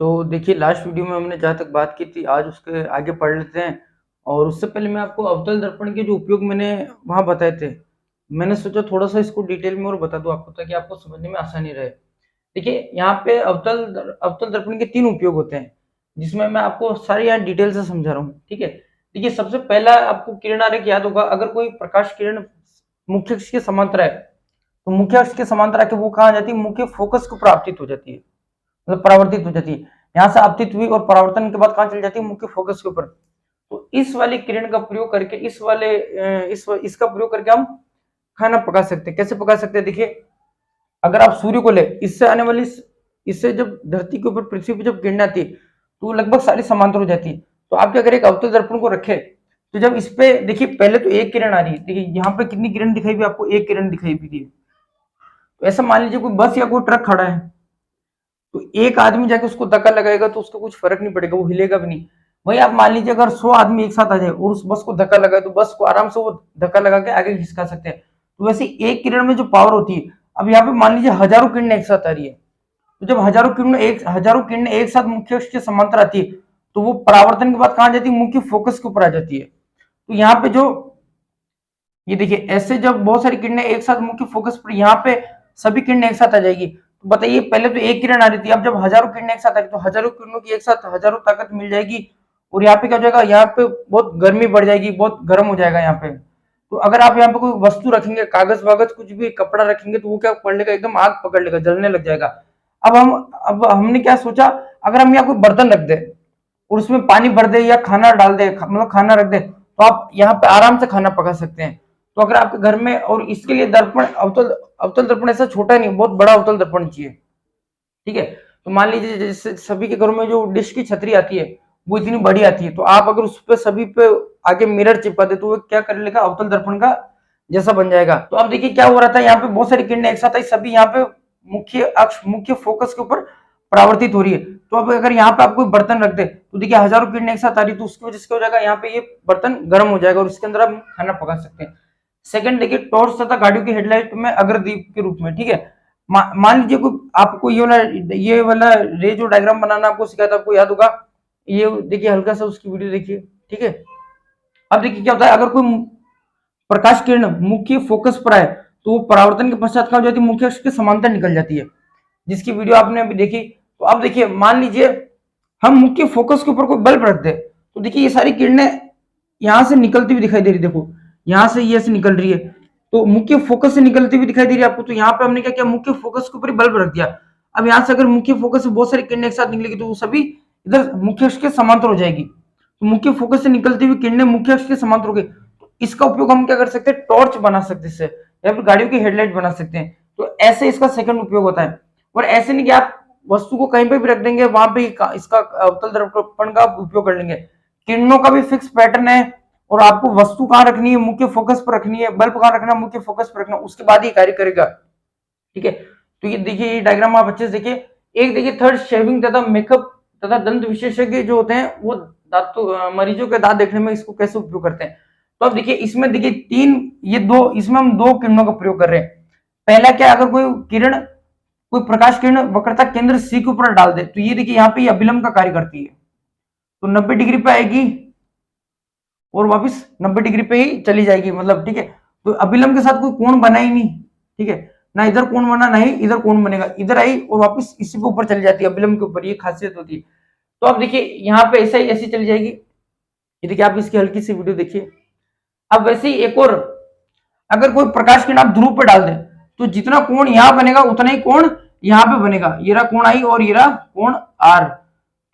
तो देखिए last video में हमने जहाँ तक बात की थी आज उसके आगे पढ़ लेते हैं। और उससे पहले मैं आपको अवतल दर्पण के जो उपयोग मैंने वहाँ बताए थे, मैंने सोचा थोड़ा सा इसको डिटेल में और बता दूं आपको ताकि आपको समझने में आसानी रहे। देखिए यहाँ पे अवतल दर्पण के 3 उपयोग होते हैं, जिसमें मैं आपको सारे यहाँ डिटेल से समझा रहा हूँ। ठीक है, देखिए सबसे पहला आपको किरण आरेख याद होगा। अगर कोई प्रकाश किरण मुख्य अक्ष के समांतर है तो मुख्य अक्ष के समांतर आके वो कहाँ जाती है, मुख्य फोकस को प्राप्तित हो जाती है, मतलब परावर्तित हो जाती है। यहाँ से आपतित हुई और परावर्तन के बाद कहाँ चली जाती है, मुख्य फोकस के ऊपर। तो इस वाली किरण का प्रयोग करके इसका प्रयोग करके हम खाना पका सकते हैं। कैसे पका सकते हैं, देखिए अगर आप सूर्य को ले, इससे आने वाली इससे जब धरती के ऊपर पृथ्वी पर जब किरण आती है तो वो लगभग सारी समांतर हो जाती है। तो आपके अगर एक अवतल दर्पण को रखे तो जब इस पे देखिए पहले तो एक किरण आ रही है, देखिए यहाँ पे कितनी किरण दिखाई भी, आपको एक किरण दिखाई भी दी। तो ऐसा मान लीजिए कोई बस या कोई ट्रक खड़ा है, तो एक आदमी जाके उसको धक्का लगाएगा तो उसको कुछ फर्क नहीं पड़ेगा, वो हिलेगा भी नहीं। वही आप मान लीजिए अगर 100 आदमी एक साथ आ जाए और उस बस को धक्का लगाए तो बस को आराम से वो धक्का लगा के आगे खिसका सकते हैं। तो वैसे एक किरण में जो पावर होती है, अब यहाँ पे मान लीजिए हजारों किरणें एक साथ आ रही है, तो जब हजारों किरणें एक साथ मुख्य अक्ष के समांतर आती है तो वो परावर्तन के बाद कहाँ जाती है, मुख्य फोकस के ऊपर आ जाती है। तो यहाँ पे जो ये देखिए ऐसे जब बहुत सारी किरणें एक साथ मुख्य फोकस पर, यहाँ पे सभी किरणें एक साथ आ जाएगी। तो बताइए पहले तो एक किरण आ रही थी, अब जब हजारों किरणें एक साथ आ रही तो हजारों किरणों की एक साथ हजारों ताकत मिल जाएगी। और यहाँ पे क्या हो जाएगा, यहाँ पे बहुत गर्मी बढ़ जाएगी, बहुत गर्म हो जाएगा यहाँ पे। तो अगर आप यहाँ पे कोई वस्तु रखेंगे, कागज वागज कुछ भी कपड़ा रखेंगे, तो वो क्या कर लेगा, एकदम आग पकड़ लेगा, जलने लग जाएगा। अब हमने क्या सोचा, अगर हम यहाँ कोई बर्तन रख दे और उसमें पानी भर दे या खाना डाल दे, मतलब खाना रख दे, तो आप यहाँ पे आराम से खाना पका सकते हैं। तो अगर आपके घर में, और इसके लिए दर्पण अवतल दर्पण ऐसा छोटा नहीं, बहुत बड़ा अवतल दर्पण चाहिए। ठीक है, तो मान लीजिए जैसे सभी के घरों में जो डिश की छतरी आती है वो इतनी बड़ी आती है, तो आप अगर उस पे सभी पे आगे मिरर चिपका दे तो वो क्या कर लेगा, अवतल दर्पण का जैसा बन जाएगा। तो अब देखिए क्या हो रहा था, यहाँ पे बहुत सारी किरणें एक साथ आई, सभी यहाँ पे मुख्य फोकस के ऊपर परावर्तित हो रही है। तो अब अगर यहाँ पे आप कोई बर्तन रख दे तो देखिए हजारों किरणें एक साथ आ रही, तो उसकी वजह से क्या हो जाएगा, यहाँ पे ये बर्तन गर्म हो जाएगा और इसके अंदर आप खाना पका सकते हैं। सेकंड देखिए टॉर्च तथा गाड़ियों की हेडलाइट में अग्रदीप के रूप में। ठीक है, मान लीजिए कोई आपको ये वाला रे जो डायग्राम बनाना आपको सिखाया था, आपको याद होगा, ये देखिए हल्का सा उसकी वीडियो देखिए। ठीक है, अब देखिए क्या होता है, अगर कोई प्रकाश किरण मुख्य फोकस पर आए तो वो परावर्तन के पश्चात क्या हो जाती है, मुख्य अक्ष के समांतर निकल जाती है, जिसकी वीडियो आपने अभी देखी। तो अब देखिए मान लीजिए हम मुख्य फोकस के ऊपर कोई बल्ब रख दे, तो देखिए ये सारी किरणें यहां से निकलती हुई दिखाई दे रही, देखो यहां से ये से निकल रही है, तो मुख्य फोकस से निकलती हुई दिखाई दे रही है आपको। तो यहाँ पे हमने क्या किया, मुख्य फोकस के ऊपर बल्ब रख दिया। अब यहाँ से अगर मुख्य फोकस से बहुत सारी किरणें एक साथ निकलेगी तो वो सभी इधर मुख्य अक्ष के समांतर हो जाएगी। तो मुख्य फोकस से निकलती हुई किरणें मुख्य अक्ष के समांतर हो गई। तो इसका उपयोग हम क्या कर सकते हैं, टॉर्च बना सकते हैं या फिर गाड़ियों की हेडलाइट बना सकते हैं। तो ऐसे इसका सेकंड उपयोग होता है। और ऐसे नहीं कि आप वस्तु को कहीं पे भी रख देंगे, वहां पे इसका अवतल दर्पण का उपयोग कर लेंगे। किरणों का भी फिक्स पैटर्न है, और आपको वस्तु कहाँ रखनी है, मुख्य फोकस पर रखनी है, बल्ब कहाँ रखना है, मुख्य फोकस पर रखना, उसके बाद ही कार्य करेगा। ठीक है, तो ये देखिए ये डायग्राम आप अच्छे से देखिए। एक देखिए थर्ड, शेविंग तथा मेकअप तथा दंत विशेषज्ञ जो होते हैं वो मरीजों के दांत देखने में इसको कैसे उपयोग करते हैं। तो अब देखिए इसमें देखिए इसमें हम दो किरणों का प्रयोग कर रहे हैं। पहला क्या, अगर कोई प्रकाश किरण वक्रता केंद्र सी के ऊपर डाल दे तो ये देखिए यहाँ पे अभिलंब का कार्य करती है, तो 90 डिग्री पे आएगी और वापस 90 डिग्री पे ही चली जाएगी, मतलब ठीक है। तो अभिलंब के साथ कोई कोण बना ही नहीं, ठीक है, ना इधर कोण बना ना ही इधर कोण बनेगा, इधर आई और वापस इसी के ऊपर चली जाती है, अभिलंब के ऊपर, ये खासियत होती है। तो अब देखिए यहाँ पे ऐसा ही ऐसी चली जाएगी। ये देखिए आप इसकी हल्की सी वीडियो देखिए। अब वैसे ही एक और, अगर कोई प्रकाश किरण आप ध्रुव पे डाल दें तो जितना कोण यहाँ बनेगा उतना ही कोण यहाँ पे बनेगा, ये रहा कोण आई और ये रहा कोण आर।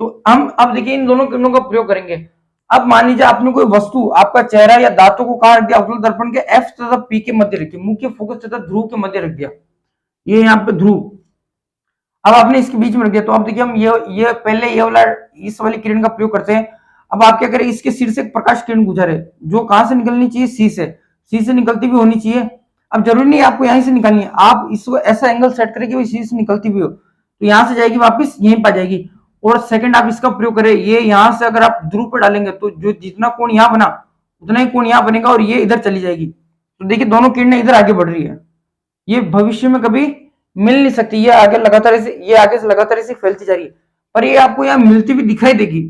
तो हम अब देखिए इन दोनों किरणों का प्रयोग करेंगे। अब मान लीजिए आपने कोई वस्तु, आपका चेहरा या दांतों को कहां रख दिया, अवतल दर्पण के एफ तथा पी के मध्य रखिए, मुख्य फोकस तथा ध्रुव के मध्य रख दिया, ये यहाँ पे ध्रुव। अब आपने इसके बीच में रख दिया, तो अब देखिए हम ये पहले ये वाला इस वाली किरण का प्रयोग करते हैं। अब आप क्या करें, इसके सिर से प्रकाश किरण गुजरे जो कहां से निकलनी चाहिए, सी से निकलती भी होनी चाहिए। अब जरूरी नहीं आपको यहीं से निकालनी है, आप इसको ऐसा एंगल सेट करें कि सी से निकलती भी हो, तो यहां से जाएगी वापिस यहीं पर जाएगी। और सेकंड आप इसका प्रयोग करें, ये यहां से अगर आप ध्रुव पर डालेंगे तो जो जितना कोण यहाँ बना उतना ही कोण यहाँ बनेगा और ये इधर चली जाएगी। तो देखिए दोनों किरणें इधर आगे बढ़ रही है, ये भविष्य में कभी मिल नहीं सकती, ये आगे से लगातार ऐसे फैलती जा रही है। और ये आपको यहाँ मिलती हुई दिखाई देगी।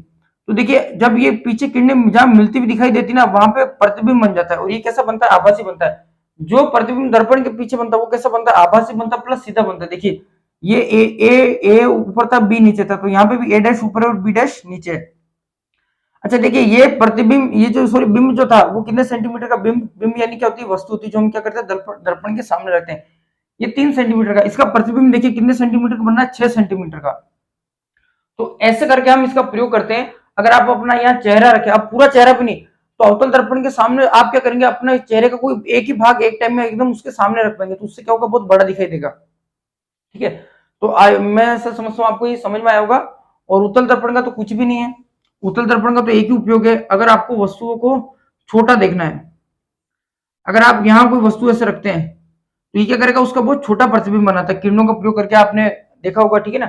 तो देखिए जब ये पीछे किरणें जहां मिलती हुई दिखाई देती ना, वहां पे प्रतिबिंब बन जाता है। और ये कैसा बनता है? आभासी बनता है। जो प्रतिबिंब दर्पण के पीछे बनता है वो कैसा बनता है? आभासी बनता है प्लस सीधा बनता है। देखिए ये ए ऊपर था, बी नीचे था, तो यहाँ पे भी ए डैश ऊपर है और बी डैश नीचे है। अच्छा देखिए ये प्रतिबिंब, ये जो सॉरी बिंब जो था वो कितने सेंटीमीटर का बिंब, बिंब यानी क्या होती है? वस्तु होती है जो हम क्या करते हैं? दर्पण दर्पण के सामने रखते हैं। ये 3 सेंटीमीटर का, इसका प्रतिबिंब देखिए कितने सेंटीमीटर का बनना है? 6 सेंटीमीटर का। तो ऐसे करके हम इसका प्रयोग करते हैं। अगर आप अपना यहाँ चेहरा रखें, आप पूरा चेहरा भी नहीं, तो अवतल दर्पण के सामने आप क्या करेंगे? अपने चेहरे का कोई एक ही भाग एक टाइम में एकदम उसके सामने रख पाएंगे, तो उससे क्या होगा? बहुत बड़ा दिखाई देगा। ठीक है, तो मैं ऐसा समझता हूँ आपको ये समझ में आया होगा। और उत्तल दर्पण का तो कुछ भी नहीं है। उत्तल दर्पण का तो एक ही उपयोग है, अगर आपको वस्तुओं को छोटा देखना है, अगर आप यहाँ कोई वस्तु ऐसे रखते हैं तो ये क्या करेगा? उसका बहुत छोटा प्रतिबिंब बनाता है, किरणों का प्रयोग करके आपने देखा होगा। ठीक है ना,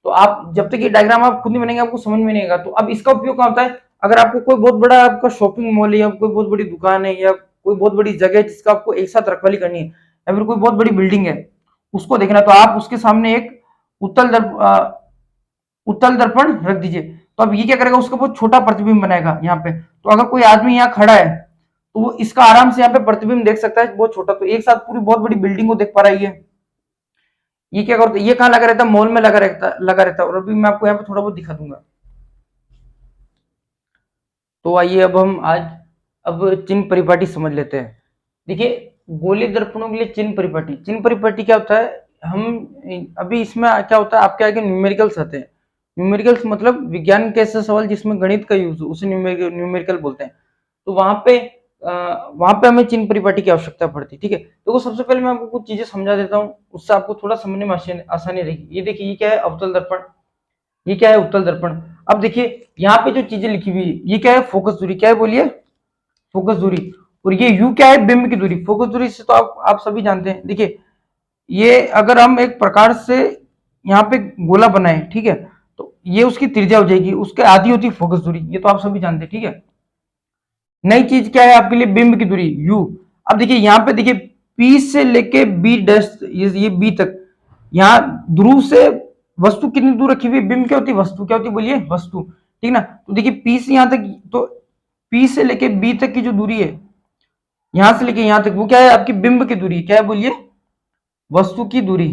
तो आप जब तक ये डायग्राम आप खुद नहीं बनेंगे आपको समझ में नहीं आएगा। तो अब इसका उपयोग क्या होता है? अगर आपको कोई बहुत बड़ा आपका शॉपिंग मॉल है, या कोई बहुत बड़ी दुकान है, या कोई बहुत बड़ी जगह है जिसका आपको एक साथ रखवाली करनी है, या फिर कोई बहुत बड़ी बिल्डिंग है उसको देखना, तो आप उसके सामने एक उत्तल उत्तल दर्पण रख दीजिए। तो अब ये क्या करेगा? उसका बहुत छोटा प्रतिबिंब बनाएगा यहाँ पे। तो अगर कोई आदमी यहाँ खड़ा है तो वो इसका आराम से यहाँ पे प्रतिबिंब देख सकता है, बहुत छोटा। तो एक साथ पूरी बहुत बड़ी बिल्डिंग को देख पा रहा है ये क्या करता है? ये कहाँ लगा रहता है? मॉल में लगा रहता है। और अभी मैं आपको यहाँ पे थोड़ा बहुत दिखा दूंगा। तो आइए अब चिन्ह परिपाटी समझ लेते हैं। देखिए गोलीय दर्पणों के लिए चिन्ह परिपाटी क्या होता है? हम अभी इसमें क्या होता है, आपके आगे न्यूमेरिकल्स आते हैं। न्यूमेरिकल्स मतलब विज्ञान के ऐसे सवाल जिसमें गणित का यूज हो, उसे न्यूमेरिकल बोलते हैं। तो वहां पे हमें चिन्ह परिपाटी की आवश्यकता पड़ती है। ठीक है, तो सबसे पहले मैं आपको कुछ चीजें समझा देता हूँ, उससे आपको थोड़ा समझने में आसानी रहेगी। ये देखिए, ये क्या है? अवतल दर्पण। ये क्या है? उत्तल दर्पण। अब देखिए यहाँ पे जो चीजें लिखी हुई है, ये क्या है? फोकस दूरी। क्या है? बोलिए। फोकस दूरी। और ये यू क्या है? बिंब की दूरी। फोकस दूरी से तो आप सभी जानते हैं। देखिए ये अगर हम एक प्रकार से यहाँ पे गोला बनाए, ठीक है, तो ये उसकी त्रिज्या हो जाएगी, उसके आधी होती है फोकस दूरी। ये तो आप सभी जानते हैं। ठीक है, नई चीज क्या है आपके लिए? बिंब की दूरी यू। अब देखिए यहाँ पे देखिए पी से लेके बी डैश, ये बी तक, यहाँ ध्रुव से वस्तु कितनी दूर रखी हुई है? बिंब क्या होती है? वस्तु। क्या होती है? बोलिए। वस्तु। ठीक ना, तो देखिए पी से यहाँ तक, तो पी से लेके बी तक की जो दूरी है, यहां से लेके यहां तक, वो क्या है? आपकी बिंब की दूरी। क्या है? बोलिए। वस्तु की दूरी।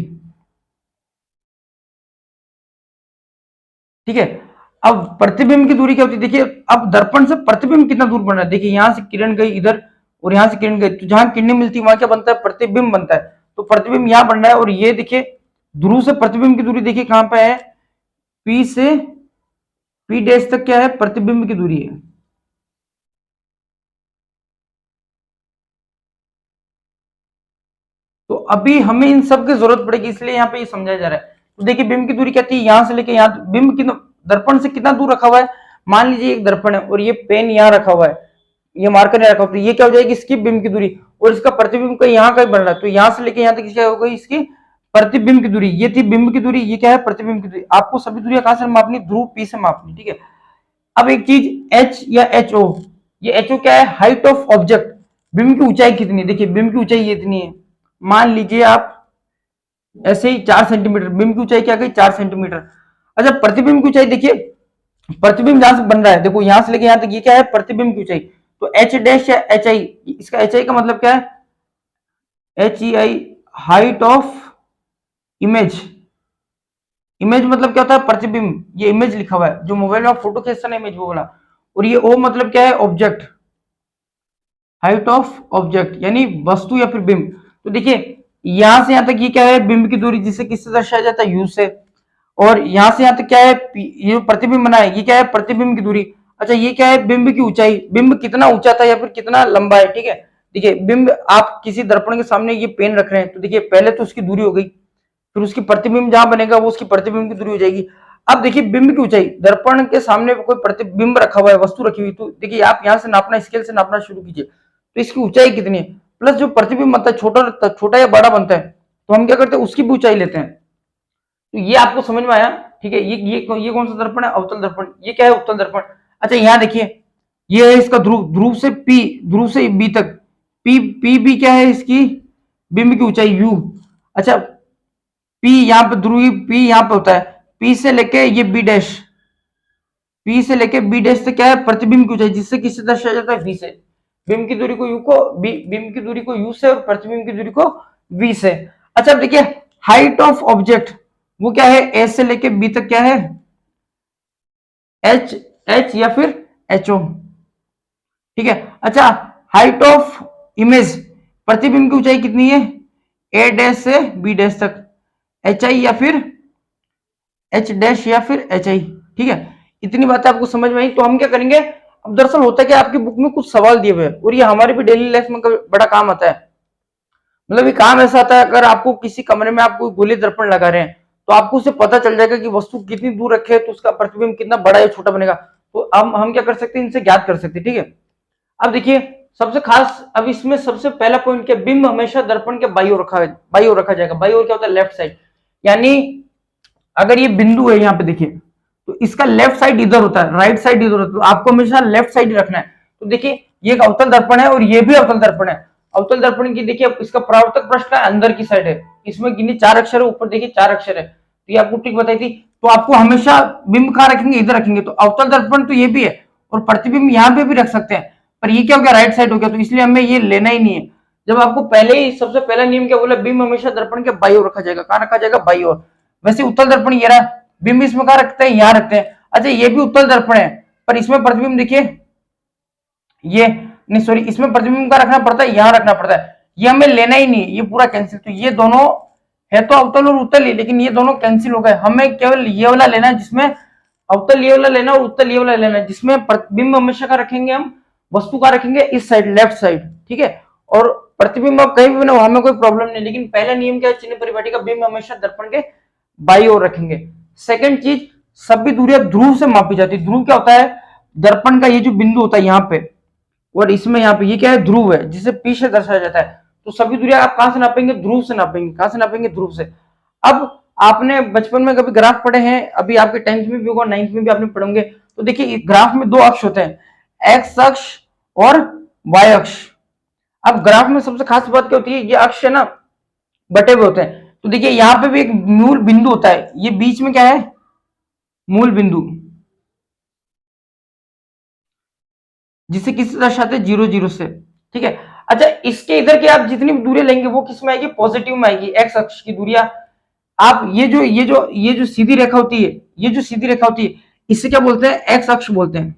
ठीक है, अब प्रतिबिंब की दूरी क्या होती है? देखिए अब दर्पण से प्रतिबिंब कितना दूर बन रहा है। देखिए यहां से किरण गई इधर और यहां से किरण गई, तो जहां किरणें मिलती है वहां क्या बनता है? प्रतिबिंब बनता है। तो प्रतिबिंब यहां बन रहा है। और ये देखिए ध्रुव से प्रतिबिंब की दूरी देखिए कहां पे है? पी से पी डैश तक क्या है? प्रतिबिंब की दूरी है। तो अभी हमें इन सब की जरूरत पड़ेगी, इसलिए यहाँ पे ये समझाया जा रहा है। तो देखिए बिंब की दूरी क्या थी? यहां से लेके यहाँ, बिंब की दर्पण से कितना दूर रखा हुआ है? मान लीजिए एक दर्पण है और ये पेन यहाँ रखा हुआ है, ये मार्कर यहाँ रखा हुआ है, तो ये क्या हो जाएगी? इसकी बिंब की दूरी। और इसका प्रतिबिंब का यहाँ का बन रहा है, तो यहां से लेके यहाँ तक क्या हो गई? इसकी प्रतिबिंब की दूरी। ये थी बिंब की दूरी, ये क्या है? प्रतिबिंब की दूरी। आपको सभी दूरियां कहां से मापनी? ध्रुव पी से मापनी। ठीक है, अब एक चीज एच या एच ओ, ये एच ओ क्या है? Height of object. बिंब की ऊंचाई कितनी है? देखिए बिंब की ऊंचाई ये इतनी है, मान लीजिए आप ऐसे ही 4 सेंटीमीटर। बिंब की ऊंचाई क्या गई? 4 सेंटीमीटर। अच्छा प्रतिबिंब की ऊंचाई देखिए, प्रतिबिंब जहां से बन रहा है, देखो यहां से लेके यहां तक, ये क्या है? प्रतिबिंब की ऊंचाई। तो एच डैश या एच आई, इसका एच आई का मतलब क्या है? H E I, height of image. Image मतलब क्या होता है? प्रतिबिंब। ये इमेज लिखा हुआ है, जो मोबाइल में आप फोटो खींचते ना, इमेज वो वाला। और ये ओ मतलब क्या है? ऑब्जेक्ट। हाइट ऑफ ऑब्जेक्ट यानी वस्तु या फिर बिंब। तो देखिए यहां से यहां तक ये क्या है? बिंब की दूरी, जिसे किससे दर्शाया जाता है? यू से। और यहां से यहां तक क्या है? ये प्रतिबिंब बना है, ये क्या है? प्रतिबिंब की दूरी। अच्छा ये क्या है? बिंब की ऊंचाई। बिंब कितना ऊंचा था या फिर कितना लंबा है। ठीक है, देखिए बिंब, आप किसी दर्पण के सामने ये पेन रख रहे हैं, तो देखिए पहले तो उसकी दूरी हो गई, फिर उसकी प्रतिबिंब जहां बनेगा वो उसकी प्रतिबिंब की दूरी हो जाएगी। अब देखिए बिंब की ऊंचाई, दर्पण के सामने कोई प्रतिबिंब रखा हुआ है, वस्तु रखी हुई, तो देखिए आप यहां से नापना, स्केल से नापना शुरू कीजिए, तो इसकी ऊंचाई कितनी है, प्लस जो प्रतिबिंब बनता है छोटा छोटा या बड़ा बनता है, तो हम क्या करते हैं? उसकी भी ऊंचाई लेते हैं। तो ये आपको समझ में आया? ठीक है, ये कौन सा दर्पण है? अवतल दर्पण। ये क्या है? उत्तल दर्पण। अच्छा यहाँ देखिए, ये है इसका ध्रुव, ध्रुव से बी तक, पी भी क्या है? इसकी बिंब की ऊंचाई यू। अच्छा पी यहाँ पे ध्रुवी, पी यहाँ पे होता है, पी से लेके ये बी डैश, पी से लेके बी डैश से क्या है प्रतिबिंब की ऊंचाई, जिससे किससे दर्शाया जाता है वी से। बिंब की दूरी को यू को बिंब की दूरी को यू से और प्रतिबिंब की दूरी को वी से। अच्छा अब देखिए हाइट ऑफ ऑब्जेक्ट वो क्या है, ए से लेके बी तक क्या है एच या फिर एच ओ, ठीक है। अच्छा हाइट ऑफ इमेज, प्रतिबिंब की ऊंचाई कितनी है, ए डैश से बी डैश तक, एच आई या फिर एच डैश या फिर एच आई, ठीक है। इतनी बातें आपको समझ में आई। तो हम क्या करेंगे, अब दरअसल होता है कि आपकी बुक में कुछ सवाल दिए हुए हैं और ये हमारे भी डेली लाइफ में बड़ा काम आता है। मतलब ये काम ऐसा आता है, अगर आपको किसी कमरे में आपको गोली दर्पण लगा रहे हैं तो आपको उससे पता चल जाएगा कि वस्तु कितनी दूर रखे है तो उसका प्रतिबिंब कितना बड़ा या छोटा बनेगा। तो हम क्या कर सकते हैं, इनसे ज्ञात कर सकते हैं, ठीक है। अब देखिए सबसे खास, अब इसमें सबसे पहला पॉइंट क्या, बिंब हमेशा दर्पण के बाई ओर रखा जाएगा। बाई ओर क्या होता है, लेफ्ट साइड। यानी अगर ये बिंदु है यहाँ पे देखिए, तो इसका लेफ्ट साइड इधर होता है, राइट साइड इधर होता है, तो आपको हमेशा लेफ्ट साइड ही रखना है। तो देखिए ये एक अवतल दर्पण है और ये भी अवतल दर्पण है। अवतल दर्पण की देखिए इसका परावर्तक पृष्ठ का अंदर की साइड है, इसमें गिने 4 अक्षर है, ऊपर देखिए 4 अक्षर है। तो ये आपको ट्रिक बताई थी। तो आपको हमेशा बिंब कहाँ रखेंगे, इधर रखेंगे। तो अवतल दर्पण तो ये भी है और प्रतिबिंब यहाँ पे भी रख सकते हैं, पर ये क्या हो गया, राइट साइड हो गया, तो इसलिए हमें ये लेना ही नहीं है। जब आपको पहले ही सबसे पहला नियम क्या बोला, बिंब हमेशा दर्पण के बाई ओर रखा जाएगा। कहाँ रखा जाएगा, बाई ओर। वैसे उत्तल दर्पण ये रहा, बिंब इसमें कहाँ रखते हैं, यहाँ रखते हैं। अच्छा ये भी उत्तल दर्पण है, पर इसमें प्रतिबिंब देखिए ये नहीं, सॉरी, इसमें प्रतिबिंब का रखना पड़ता है, यहाँ रखना पड़ता है। ये हमें लेना ही नहीं, ये पूरा कैंसिल। तो ये दोनों है तो अवतल और उत्तल ही, लेकिन ये दोनों कैंसिल हो गए। हमें केवल ये वाला लेना है जिसमें अवतल ये वाला लेना और उत्तल ये वाला लेना है, जिसमें प्रतिबिंब हमेशा का रखेंगे हम, वस्तु का रखेंगे इस साइड, लेफ्ट साइड, ठीक है। और प्रतिबिंब आप कहीं भी बना, हमें कोई प्रॉब्लम नहीं, लेकिन पहला नियम क्या है, चिन्ह परिपाटी का, बिंब हमेशा दर्पण के बाई ओर रखेंगे। सेकंड चीज, सभी दूरियां ध्रुव से मापी जाती है। ध्रुव क्या होता है, दर्पण का ये जो बिंदु होता है यहाँ पे और इसमें यहाँ पे, ये क्या है, ध्रुव है, जिसे पी से दर्शाया जाता है। तो सभी दूरियां आप कहां से नापेंगे, ध्रुव से नापेंगे। कहां से नापेंगे, ध्रुव से। अब आपने बचपन में कभी ग्राफ पढ़े हैं, अभी आपके 10th में भी होगा, 9th में भी आपने पढ़ोगे। तो देखिए ग्राफ में 2 अक्ष होते हैं, एक्स अक्ष और वाई अक्ष। अब ग्राफ में सबसे खास बात क्या होती है, ये अक्ष है ना बटे हुए होते हैं। तो देखिए यहाँ पे भी एक मूल बिंदु होता है, ये बीच में क्या है, मूल बिंदु, जिसे किससे दर्शाते हैं, 0 0 से, ठीक है। अच्छा इसके इधर के आप जितनी भी दूरी लेंगे वो किस में आएगी, पॉजिटिव में आएगी। एक्स अक्ष की दूरियां आप ये जो सीधी रेखा होती है, ये जो सीधी रेखा होती है, इसे क्या बोलते हैं, एक्स अक्ष बोलते हैं।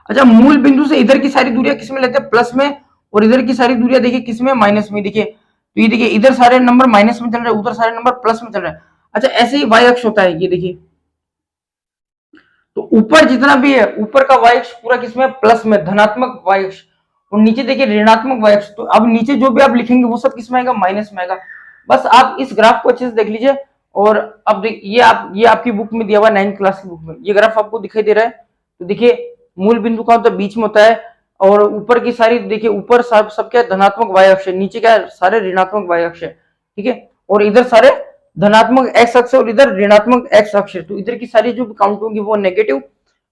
अच्छा मूल बिंदु से इधर की सारी दूरियां किस में लेते हैं, प्लस में, और इधर की सारी दूरियां देखिए किस में, माइनस में। देखिए तो ये देखिए इधर सारे नंबर माइनस में चल रहे हैं, उधर सारे नंबर प्लस में चल रहे हैं। अच्छा ऐसे ही वाई अक्ष होता है, ये देखिए, तो ऊपर जितना भी है, ऊपर का वाई अक्ष पूरा किसमें, प्लस में, धनात्मक वाई अक्ष, और नीचे देखिए ऋणात्मक वाई अक्ष। तो अब नीचे जो भी आप लिखेंगे वो सब किसमें आएगा, माइनस में आएगा। बस आप इस ग्राफ को अच्छे से देख लीजिए। और अब ये आपकी बुक में दिया हुआ 9th क्लास की बुक में ये ग्राफ आपको दिखाई दे रहा है। तो देखिए मूल बिंदु का होता है, बीच में होता है, और ऊपर की सारी देखिए, ऊपर सब क्या धनात्मक वाई अक्ष है, नीचे क्या है, सारे ऋणात्मक वाई अक्ष है, ठीक है। और इधर सारे धनात्मक एक्स अक्ष और इधर ऋणात्मक एक्स अक्ष है। तो इधर की सारी जो काउंट होंगी वो नेगेटिव,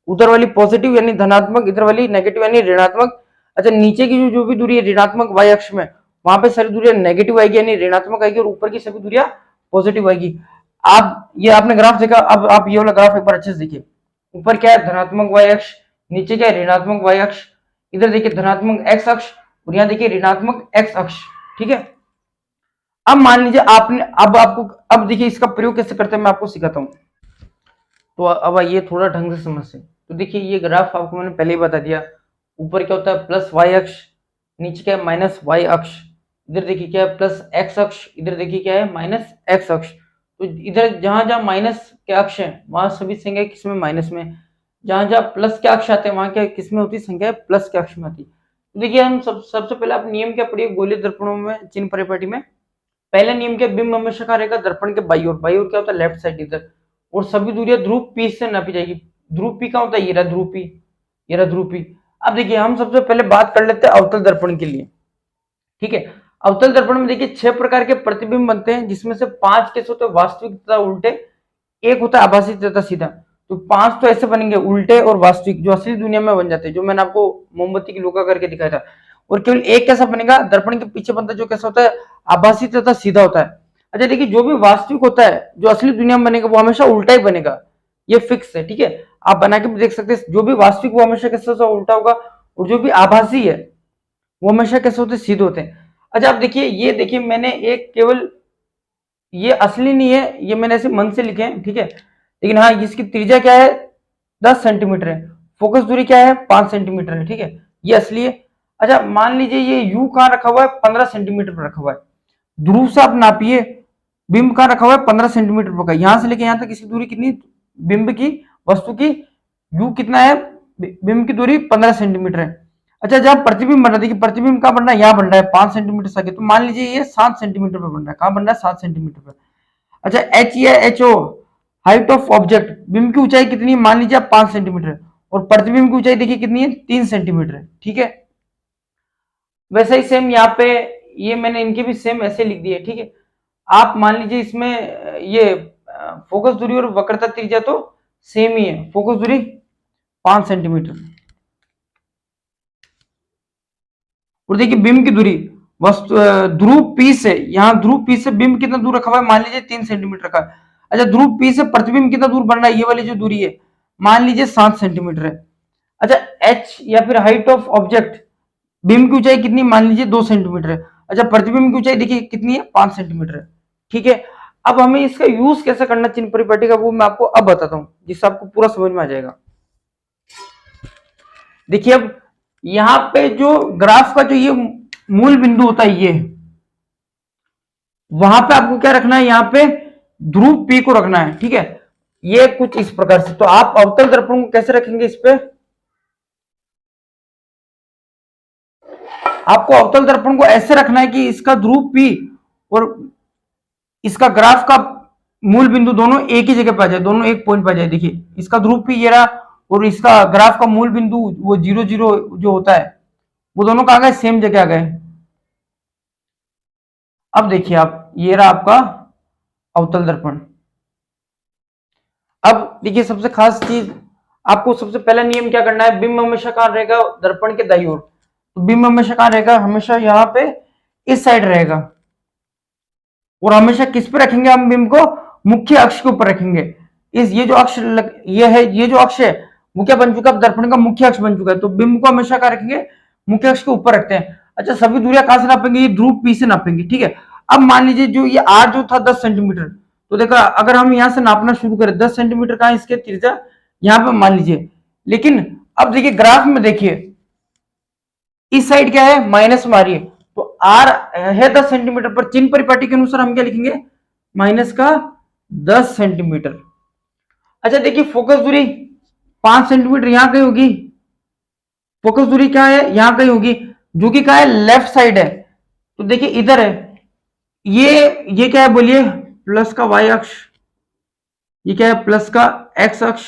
उधर वाली पॉजिटिव यानी धनात्मक, इधर वाली नेगेटिव यानी ऋणात्मक। अच्छा नीचे की जो भी दूरी है ऋणात्मक वाई अक्ष में, वहां पे सारी दूरियां नेगेटिव आएगी यानी ऋणात्मक आएगी, और ऊपर की सभी दूरियां पॉजिटिव आएगी। आप ये आपने ग्राफ देखा, अब आप ये वाला ग्राफ एक बार अच्छे से देखिए। ऊपर क्या है, धनात्मक वाई अक्ष, नीचे क्या है, ऋणात्मक वाई अक्ष, इधर देखिए धनात्मक एक्स अक्ष, और यहाँ देखिए ऋणात्मक एक्स अक्ष, ठीक है। अब मान लीजिए आपने, अब देखिए इसका प्रयोग कैसे करते हैं मैं आपको सिखाता हूँ। तो अब आइए थोड़ा ढंग से समझते हैं। तो देखिए ये ग्राफ आपको मैंने पहले ही बता दिया, ऊपर क्या होता है, प्लस वाई अक्ष, नीचे क्या है, माइनस वाई अक्ष, इधर देखिए क्या है, प्लस एक्स अक्ष, इधर देखिए क्या है, माइनस एक्स अक्ष। तो इधर जहां जहां माइनस के अक्ष है वहां सभी संख्या किसमें, माइनस में। जहां जहां प्लस के अक्ष आते हैं वहां क्या किसमें होती है, संख्या प्लस के अक्ष में आती है। तो देखिए हम सबसे पहले आप नियम क्या पढ़िए गोलीय दर्पणों में, चिन्ह परिपाटी में। पहला नियम क्या, बिंब हमेशा कहाँ रहेगा, दर्पण के बाई ओर। बाई ओर क्या होता है, लेफ्ट साइड इधर, और सभी दूरियां ध्रुव पी से नापी जाएगी। ध्रुव पी कहाँ होता है, ये रहा ध्रुव पी, ये रहा ध्रुव पी। अब देखिए हम सबसे पहले बात कर लेते हैं अवतल दर्पण के लिए, ठीक है। अवतल दर्पण में देखिए 6 प्रकार के प्रतिबिंब बनते हैं, जिसमें से 5 कैसे होते हैं, वास्तविक तथा उल्टे, एक होता है आभासी तथा सीधा। तो 5 तो ऐसे बनेंगे उल्टे और वास्तविक, जो असली दुनिया में बन जाते हैं, जो मैंने आपको मोमबत्ती की लोका करके दिखाया था। और केवल एक कैसा बनेगा, दर्पण के पीछे बनता है, जो कैसा होता है, आभासी तथा सीधा होता है। अच्छा देखिए, जो भी वास्तविक होता है, जो असली दुनिया में बनेगा वो हमेशा उल्टा ही बनेगा, ये फिक्स है, ठीक है। आप बना के भी देख सकते हैं, जो भी वास्तविक वो हमेशा कैसे होता है, उल्टा होगा, और जो भी आभासी है वो हमेशा कैसे होते हैं, सीधे होते हैं। अच्छा आप देखिए, ये देखिए मैंने एक केवल, ये असली नहीं है, ये मैंने ऐसे मन से लिखे हैं, ठीक है, लेकिन हाँ इसकी त्रिज्या क्या है, 10 सेंटीमीटर है, फोकस दूरी क्या है, 5 सेंटीमीटर है, ठीक है, ये असली है। अच्छा मान लीजिए ये यू कहाँ रखा हुआ है, 15 सेंटीमीटर पर रखा हुआ है। ध्रुव से आप नापिए, बिंब कहाँ रखा हुआ है, 15 सेंटीमीटर पर का, यहां से लेके यहां तक इसकी दूरी कितनी, बिंब की, वस्तु की, यू कितना है, बिंब की दूरी 15 सेंटीमीटर है। अच्छा जहां प्रतिबिंब बन रहा है, देखिए प्रतिबिंब कहाँ बन रहा है, यहाँ बन रहा है 5 सेंटीमीटर से आगे, तो मान लीजिए ये 7 सेंटीमीटर पर बन रहा है, कहाँ बन रहा है, 7 सेंटीमीटर पर। अच्छा एच या H O, height of object, बिंब की ऊंचाई कितनी है, मान लीजिए 5 सेंटीमीटर, और प्रतिबिंब की ऊंचाई देखिए कितनी है, 3 सेंटीमीटर है, ठीक है। वैसे ही सेम यहाँ पे, ये मैंने इनके भी सेम ऐसे लिख दिए, ठीक है। आप मान लीजिए इसमें ये फोकस दूरी और वक्रता त्रिज्या तो सेम ही है, फोकस दूरी 5 सेंटीमीटर, और देखिए बिंब की दूरी, वस्तु ध्रुव पी से, यहाँ ध्रुव पी से बिंब कितना दूर रखा हुआ है, मान लीजिए 3 सेंटीमीटर का। अच्छा ध्रुव पी से प्रतिबिंब कितना दूर बन रहा है, ये वाली जो दूरी है, मान लीजिए 7 सेंटीमीटर है। अच्छा एच या फिर हाइट ऑफ ऑब्जेक्ट, बिंब की ऊंचाई कितनी, मान लीजिए 2 सेंटीमीटर है। अच्छा प्रतिबिंब की ऊंचाई देखिए कितनी है, 5 सेंटीमीटर है, ठीक है। अब हमें इसका यूज कैसे करना चिन्ह परिपाटी का, वो मैं आपको अब बताता हूँ, जिससे आपको पूरा समझ में आ जाएगा। देखिए अब यहाँ पे जो ग्राफ का जो ये मूल बिंदु होता है, ये वहां पे आपको क्या रखना है, यहाँ पे ध्रुव पी को रखना है, ठीक है। ये कुछ इस प्रकार से, तो आप अवतल दर्पण को कैसे रखेंगे, इस पे आपको अवतल दर्पण को ऐसे रखना है कि इसका ध्रुव पी और इसका ग्राफ का मूल बिंदु दोनों एक ही जगह पे आ जाए, दोनों एक पॉइंट पे आ जाए। देखिए इसका ध्रुव पी ये रहा, और इसका ग्राफ का मूल बिंदु वो 0 0 जो होता है, वो दोनों कहाँ गए, सेम जगह आ गए। अब देखिए आप, ये रहा आपका अवतल दर्पण। अब देखिए सबसे खास चीज, आपको सबसे पहला नियम क्या करना है, बिंब हमेशा कहाँ रहेगा, दर्पण के दाईं ओर। तो बिंब हमेशा कहाँ रहेगा, हमेशा यहाँ पे इस साइड रहेगा, और हमेशा किस पे रखेंगे हम बिंब को, मुख्य अक्ष के ऊपर रखेंगे। इस ये जो अक्ष ये है, ये जो अक्ष है वो क्या बन चुका है, दर्पण का मुख्य अक्ष बन चुका है, तो बिंब को हमेशा कहाँ रखेंगे, मुख्य अक्ष के ऊपर रखते हैं। अच्छा सभी दूरियां कहां से नापेंगे, ये ध्रुव पी से नापेंगे, ठीक है। अब मान लीजिए जो ये आर जो था 10 सेंटीमीटर, तो देखो अगर हम यहां से नापना शुरू करें, 10 सेंटीमीटर का इसके त्रिज्या यहाँ पे मान लीजिए, लेकिन अब देखिए ग्राफ में देखिए इस साइड क्या है, माइनस मारिए, तो आर है 10 सेंटीमीटर पर, चिन्ह परिपाटी के अनुसार हम क्या लिखेंगे, माइनस का 10 सेंटीमीटर। अच्छा देखिए फोकस दूरी 5 सेंटीमीटर यहां कहीं होगी, फोकस दूरी क्या है, यहां कहीं होगी, जो कि क्या है, लेफ्ट साइड है, तो देखिए इधर है, ये क्या है बोलिए, प्लस का वाई अक्ष, ये क्या है, प्लस का एक्स अक्ष,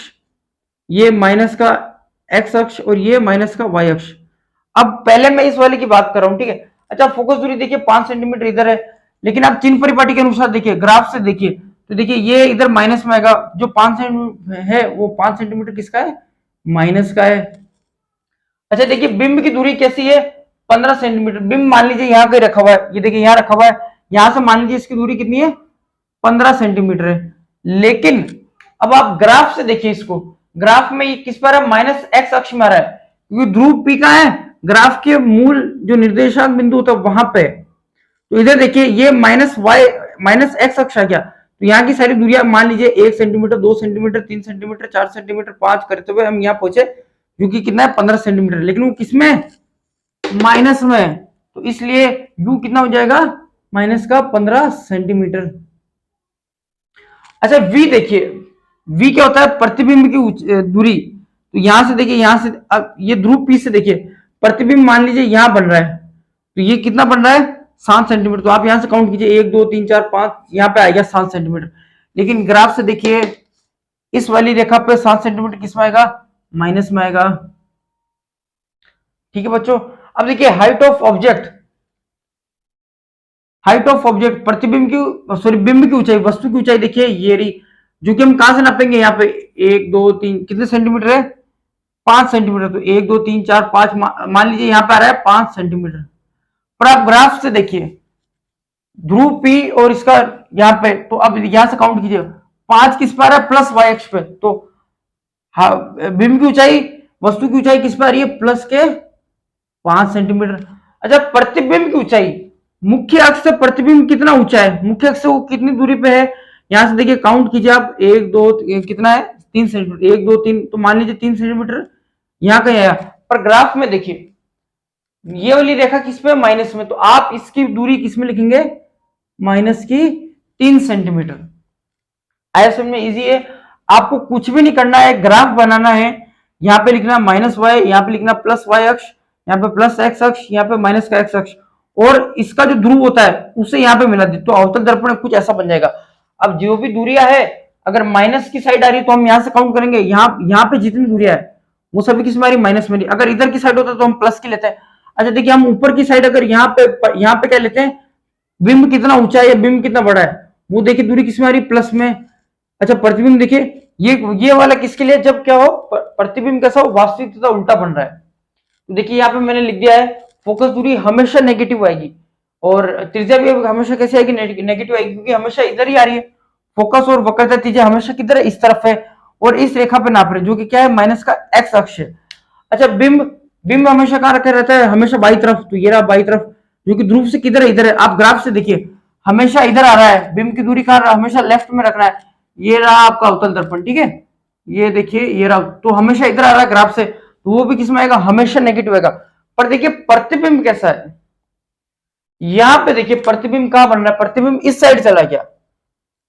ये माइनस का एक्स अक्ष, और ये माइनस का वाई अक्ष। अब पहले मैं इस वाले की बात कर रहा हूं, ठीक है। अच्छा फोकस दूरी देखिए 5 सेंटीमीटर इधर है, लेकिन आप चिन्ह परिपाटी के अनुसार देखिए, ग्राफ से देखिए, तो देखिए ये इधर माइनस में आएगा, जो 5 सेंटीमीटर है वो 5 सेंटीमीटर किसका है, माइनस का है। अच्छा देखिए बिंब की दूरी कैसी है, 15 सेंटीमीटर, बिंब मान लीजिए यहाँ कहीं रखा हुआ है, ये देखिए यहाँ रखा हुआ है, यहां से मान लीजिए इसकी दूरी कितनी है, 15 सेंटीमीटर है। लेकिन अब आप ग्राफ से देखिए इसको, ग्राफ में ये किस पर है, माइनस एक्स अक्ष में आ रहा है, क्योंकि ध्रुव पी का है, ग्राफ के मूल जो निर्देशांक बिंदु होता है वहां पे, तो इधर देखिए ये माइनस वाई, माइनस एक्स अक्ष आ गया, तो यहाँ की सारी दूरियां मान लीजिए 1 सेंटीमीटर, 2 सेंटीमीटर, 3 सेंटीमीटर, 4 सेंटीमीटर, 5 करते हुए हम यहाँ पहुंचे, जो कि कितना है, 15 सेंटीमीटर, लेकिन वो किसमें, माइनस में, तो इसलिए यू कितना हो जाएगा, माइनस का 15 सेंटीमीटर। अच्छा v देखिए, v क्या होता है, प्रतिबिंब की दूरी, तो यहां से देखिए, यहां से अब ये ध्रुव पी से देखिए, प्रतिबिंब मान लीजिए यहां बन रहा है, तो ये कितना बन रहा है, 7 सेंटीमीटर, तो आप यहां से काउंट कीजिए 1 2 3 4 5, यहाँ पे आएगा 7 सेंटीमीटर। लेकिन ग्राफ से देखिए इस वाली रेखा पे 7 सेंटीमीटर किस में आएगा, माइनस में आएगा, ठीक है बच्चों। अब देखिए height of object, height of object, प्रतिबिंब की, सॉरी बिंब की ऊंचाई, वस्तु की ऊंचाई देखिए ये रही, जो कि हम कहां से नापेंगे, यहाँ पे 1 2 3 कितने सेंटीमीटर है, 5 सेंटीमीटर, तो 1 2 3 4 5, मान लीजिए यहाँ पे आ रहा है 5 सेंटीमीटर। पर आप ग्राफ से देखिए, ध्रुव P और इसका यहाँ पे, तो अब यहां से काउंट कीजिए, 5 किस पर आ रहा है, प्लस वाई अक्ष पे, तो हाँ, बिंब की ऊंचाई, वस्तु की ऊंचाई किस पर आ रही है, प्लस के 5 सेंटीमीटर। अच्छा, प्रतिबिंब की ऊंचाई, मुख्य अक्ष से प्रतिबिंब कितना ऊंचा है, मुख्य अक्ष से वो कितनी दूरी पे है, यहां से देखिए काउंट कीजिए आप, एक दो कितना है, 3 सेंटीमीटर, 1 2 3, तो मान लीजिए 3 सेंटीमीटर यहाँ कहीं आया। पर ग्राफ में देखिए ये वाली रेखा किस पे, माइनस में, तो आप इसकी दूरी किस में लिखेंगे, माइनस की 3 सेंटीमीटर। आया समझ में, इजी है, आपको कुछ भी नहीं करना है, ग्राफ बनाना है, यहाँ पे लिखना माइनस वाई, यहाँ पे लिखना प्लस वाई अक्ष, यहाँ पे प्लस एक्स अक्ष, यहाँ पे माइनस का एक्स अक्ष, और इसका जो ध्रुव होता है उसे यहाँ पे मिला दे, तो अवतल दर्पण कुछ ऐसा बन जाएगा। अब जो भी दूरियां है, अगर माइनस की साइड आ रही है तो हम यहाँ से काउंट करेंगे, यहाँ पे जितनी दूरियां है वो सभी किस में आ रही, माइनस में। अगर इधर की साइड होता है तो हम प्लस की लेते हैं। अच्छा देखिए, हम ऊपर की साइड अगर यहाँ पे क्या लेते हैं, बिंब कितना ऊंचा है या बिंब कितना बड़ा है, वो देखिए दूरी किसमें आ रही, प्लस में। अच्छा, प्रतिबिंब देखिए, ये वाला किसके लिए, जब क्या हो, प्रतिबिंब कैसा हो, वास्तविक तथा उल्टा बन रहा है। तो देखिए यहाँ पे मैंने लिख दिया है, फोकस दूरी हमेशा नेगेटिव आएगी, और त्रिज्या भी हमेशा कैसे आएगी, नेगेटिव आएगी, क्योंकि हमेशा इधर ही आ रही है। फोकस और वक्रता त्रिज्या हमेशा किधर है, इस तरफ है, और इस रेखा पे नाप रहे, जो कि क्या है, माइनस का एक्स अक्ष है। अच्छा, बिंब बिंब हमेशा कहाँ रखा रहता है, हमेशा बाई तरफ, तो ये रहा बाई तरफ, जो कि ध्रुव से किधर है, इधर है। आप ग्राफ से देखिए, हमेशा इधर आ रहा है, बिंब की दूरी कहाँ, हमेशा लेफ्ट में रखना है। ये रहा आपका अवतल दर्पण, ठीक है, ये देखिए, ये रहा, तो हमेशा इधर आ रहा है ग्राफ से, तो वो भी किसमें आएगा, हमेशा नेगेटिव आएगा। पर देखिए प्रतिबिंब कैसा है, यहां पे देखिए प्रतिबिंब कहां बन रहा है, प्रतिबिंब इस साइड चला गया।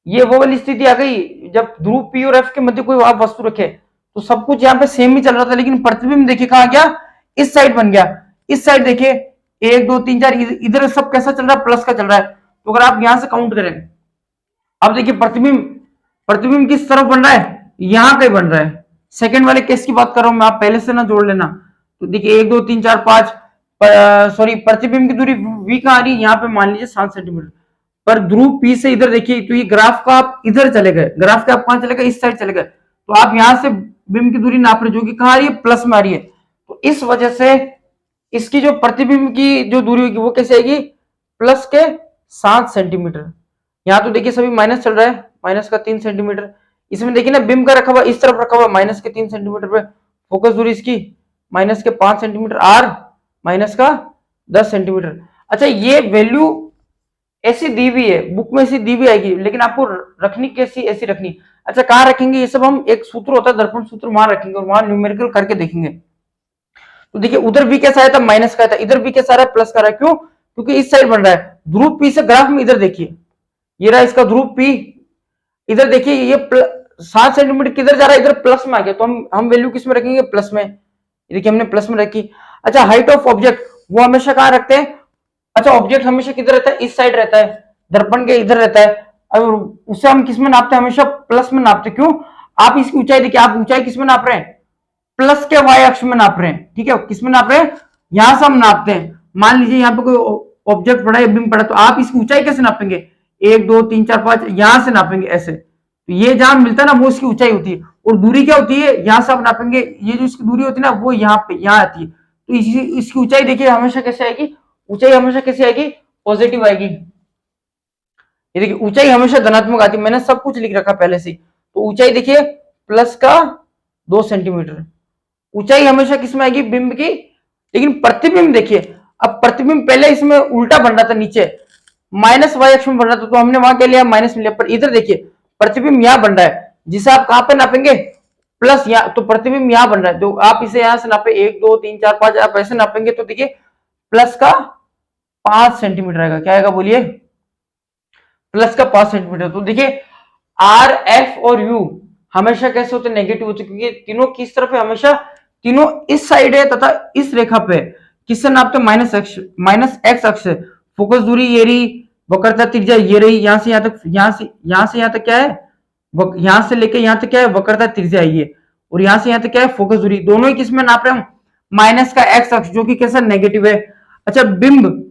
ये वो वाली स्थिति आ गई जब ध्रुव पी और एफ के मध्य कोई आप वस्तु रखे, तो सब कुछ यहाँ पे सेम ही चल रहा था, लेकिन प्रतिबिंब देखिए कहां गया, इस साइड बन गया। इस साइड देखिए 1 2 3 4, इधर सब कैसा चल रहा है, प्लस का चल रहा है। तो अगर आप यहां से काउंट करें, अब देखिए प्रतिबिंब प्रतिबिंब किस तरफ बन रहा है, यहां कहीं बन रहा है। सेकंड वाले केस की बात कर रहा हूं मैं, आप पहले से ना जोड़ लेना। तो देखिए 1 2 3 4 5, सॉरी, प्रतिबिंब की दूरी v कहां आ रही है, यहाँ पे मान लीजिए 7 सेंटीमीटर। पर ध्रुव पी से इधर देखिए, तो ये ग्राफ का आप इधर चले गए, ग्राफ के आप कहां चले गए, इस साइड चले गए, तो आप यहां से बिंब की दूरी नाप रहे, जो कि कहां आ रही है, प्लस में आ रही है। तो इस वजह से इसकी जो प्रतिबिंब की जो दूरी होगी वो कैसे आएगी, प्लस के 7 सेंटीमीटर। यहाँ तो देखिए सभी माइनस चल रहा है, माइनस का 3 सेंटीमीटर। इसमें देखिए ना, बिंब का रखा हुआ इस तरफ रखा हुआ माइनस के 3 सेंटीमीटर पे, फोकस दूरी इसकी माइनस के 5 सेंटीमीटर, आर माइनस का 10 सेंटीमीटर। अच्छा, ये वैल्यू ऐसी दी हुई है, बुक में ऐसी दी हुई आएगी, लेकिन आपको रखनी कैसी, ऐसी रखनी। अच्छा, कहाँ रखेंगे, ये सब हम, एक सूत्र होता है दर्पण सूत्र, वहां रखेंगे और वहां न्यूमेरिकल करके देखेंगे। तो देखिए उधर भी कैसा आया था, माइनस का आया था, इधर भी कैसा आ रहा है, प्लस का रहा है, क्यों, क्योंकि इस साइड बन रहा है। ध्रुव पी से ग्राफ में इधर देखिए, ये रहा इसका ध्रुव पी, इधर देखिए ये 7 सेंटीमीटर किधर जा रहा है, इधर प्लस में आ गया, तो हम वैल्यू किस में रखेंगे, प्लस में। देखिए हमने प्लस में रखी। अच्छा, हाइट ऑफ ऑब्जेक्ट वो हमेशा कहाँ रखते हैं, अच्छा ऑब्जेक्ट हमेशा किधर रहता है, इस साइड रहता है, दर्पण के इधर रहता है, और उसे हम किस में नापते हैं, हमेशा प्लस में नापते हैं। क्यों, आप इसकी ऊंचाई देखिए, आप ऊंचाई किस में नाप रहे हैं, प्लस के वाई अक्ष में नाप रहे हैं, ठीक है, किस में नाप रहे हैं, यहां से हम नापते हैं। मान लीजिए यहाँ पे कोई ऑब्जेक्ट पड़ा है, बिंब पड़ा, तो आप इसकी ऊंचाई कैसे नापेंगे, 1 2 3 4 5, यहां से नापेंगे ऐसे, तो ये जहां मिलता है ना, वो इसकी ऊंचाई होती है। और दूरी क्या होती है, यहां से आप नापेंगे, ये जो इसकी दूरी होती है ना, वो यहाँ पे यहाँ आती है। तो इसकी ऊंचाई देखिए हमेशा कैसे आएगी, ऊंचाई हमेशा कैसे आएगी, पॉजिटिव आएगी। ये देखिए ऊंचाई हमेशा धनात्मक आती है, मैंने सब कुछ लिख रखा पहले से। तो ऊंचाई देखिए प्लस का 2 सेंटीमीटर, ऊंचाई हमेशा किसमें आएगी, बिंब की। लेकिन प्रतिबिंब देखिए, अब प्रतिबिंब पहले इसमें उल्टा बन रहा था, नीचे माइनस वाई अक्ष में बन रहा था, तो हमने वहां क्या लिया, माइनस में लिया। पर इधर देखिए प्रतिबिंब यहां बन रहा है, जिसे आप कहां पे नापेंगे, प्लस यहाँ, तो प्रतिबिंब यहां बन रहा है, तो आप इसे यहां से नापे 1 2 3 4 5, आप ऐसे नापेंगे तो देखिए प्लस का 5 सेंटीमीटर आएगा। क्या आएगा बोलिए, प्लस का 5 सेंटीमीटर। तो देखिए आर एफ और यू हमेशा कैसे होते, नेगेटिव होते, क्योंकि तीनों किस तरफ है, हमेशा तीनों इस साइड है, तथा इस रेखा पे किससे नापते, माइनस एक्स अक्ष से। फोकस दूरी ये रही, वक्रता त्रिज्या ये रही, यहां से यहां तक, यहां से यहां तक क्या है, यहां से लेके यहां तक क्या है, वक्रता त्रिज्या ये, और यहां से यहां तक क्या है, फोकस दूरी। दोनों ही किसमें नाप रहे हम, माइनस का एक्स अक्ष, जो कि कैसा, नेगेटिव है। अच्छा, बिंब,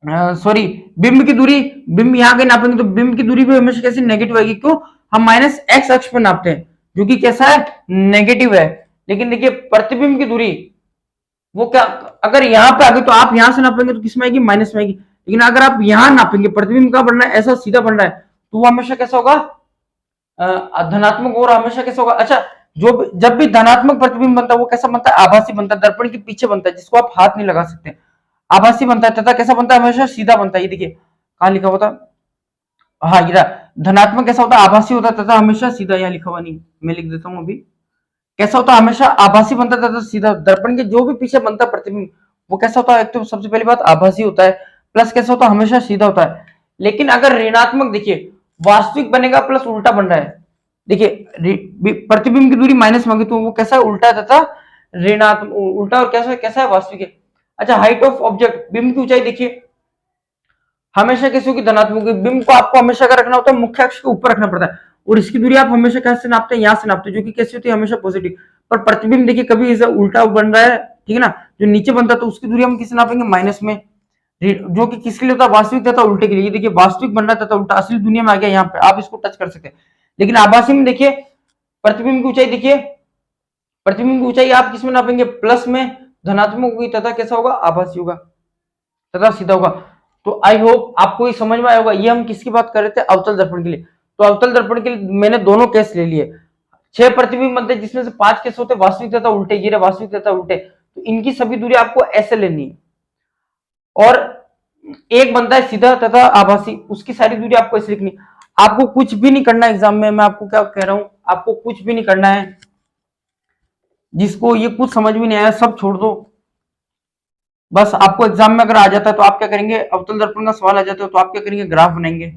सॉरी, बिंब की दूरी, बिंब यहाँ के नापेंगे तो बिंब की दूरी भी हमेशा कैसी, नेगेटिव आएगी। क्यों, हम माइनस एक्स अक्ष पर नापते हैं, जो कि कैसा है, नेगेटिव है। लेकिन देखिए प्रतिबिंब की दूरी वो क्या, अगर यहाँ पे आ गई तो आप यहां से नापेंगे तो किसमें आएगी, माइनस में आएगी। लेकिन अगर आप यहाँ नापेंगे प्रतिबिंब का बन रहा है ऐसा सीधा बन रहा है तो वो हमेशा कैसा होगा, धनात्मक, और हमेशा कैसा होगा, अच्छा जब भी धनात्मक प्रतिबिंब बनता है वो कैसा बनता है, आभासी बनता है, दर्पण के पीछे बनता है, जिसको आप हाथ नहीं लगा सकते, आभासी बनता है, तथा कैसा बनता है, हमेशा सीधा बनता है। ये देखिए कहां लिखा हुआ था, हाँ ये धनात्मक कैसा होता है, आभासी होता है तथा हमेशा सीधा, यहाँ लिखा हुआ नहीं, मैं लिख देता हूँ अभी, कैसा होता है, हमेशा आभासी बनता है तथा सीधा, दर्पण के जो भी पीछे बनता है प्रतिबिंब वो कैसा होता है, एक तो सबसे पहली बात आभासी होता है, प्लस कैसा होता है, हमेशा सीधा होता है। लेकिन अगर ऋणात्मक देखिए वास्तविक बनेगा प्लस उल्टा बन रहा है, देखिए प्रतिबिंब की दूरी माइनस मांगे तो वो कैसा है, उल्टा है तथा ऋणात्मक, उल्टा, और कैसा कैसा है, वास्तविक है। अच्छा हाइट ऑफ ऑब्जेक्ट, बिंब की ऊंचाई देखिए हमेशा कैसे होगी, धनात्मक, बिंब को आपको हमेशा क्या रखना होता है, मुख्य अक्ष के ऊपर रखना पड़ता है, और इसकी दूरी आप हमेशा कैसे नापते हैं, यहाँ से नापते हैं, जो कि कैसी होती है, हमेशा पॉजिटिव। पर प्रतिबिंब देखिए कभी इसे उल्टा बन रहा है, ठीक है ना, जो नीचे बनता है तो उसकी दूरी हम किसे नापेंगे, माइनस में, जो कि किसके लिए होता है, वास्तविक तथा उल्टे के लिए। ये देखिए वास्तविक बन रहा है तथा उल्टा असली दुनिया में आ गया, यहाँ पे आप इसको टच कर सकते हैं। लेकिन आभासी में देखिए प्रतिबिंब की ऊंचाई देखिए, प्रतिबिंब की ऊंचाई आप किसमें नापेंगे, प्लस में, धनात्मक होगी तथा कैसा होगा, आभासी होगा तथा सीधा होगा। तो आई होप आपको ये समझ में आया होगा। ये हम किसकी बात कर रहे थे, अवतल दर्पण के लिए। तो अवतल दर्पण के लिए मैंने दोनों केस ले लिए, 6 प्रतिबिंब बनते हैं जिसमें से 5 केस होते हैं वास्तविक तथा उल्टे, ये रहे वास्तविक तथा उल्टे, तो इनकी सभी दूरी आपको ऐसे लेनी है, और एक बनता है सीधा तथा आभासी, उसकी सारी दूरी आपको ऐसे लिखनी। आपको कुछ भी नहीं करना एग्जाम में, मैं आपको क्या कह रहा हूं, आपको कुछ भी नहीं करना है, जिसको ये कुछ समझ में नहीं आया सब छोड़ दो, बस आपको एग्जाम में अगर आ जाता है तो आप क्या करेंगे, अवतल दर्पण का सवाल आ जाता है तो आप क्या करेंगे, ग्राफ बनाएंगे,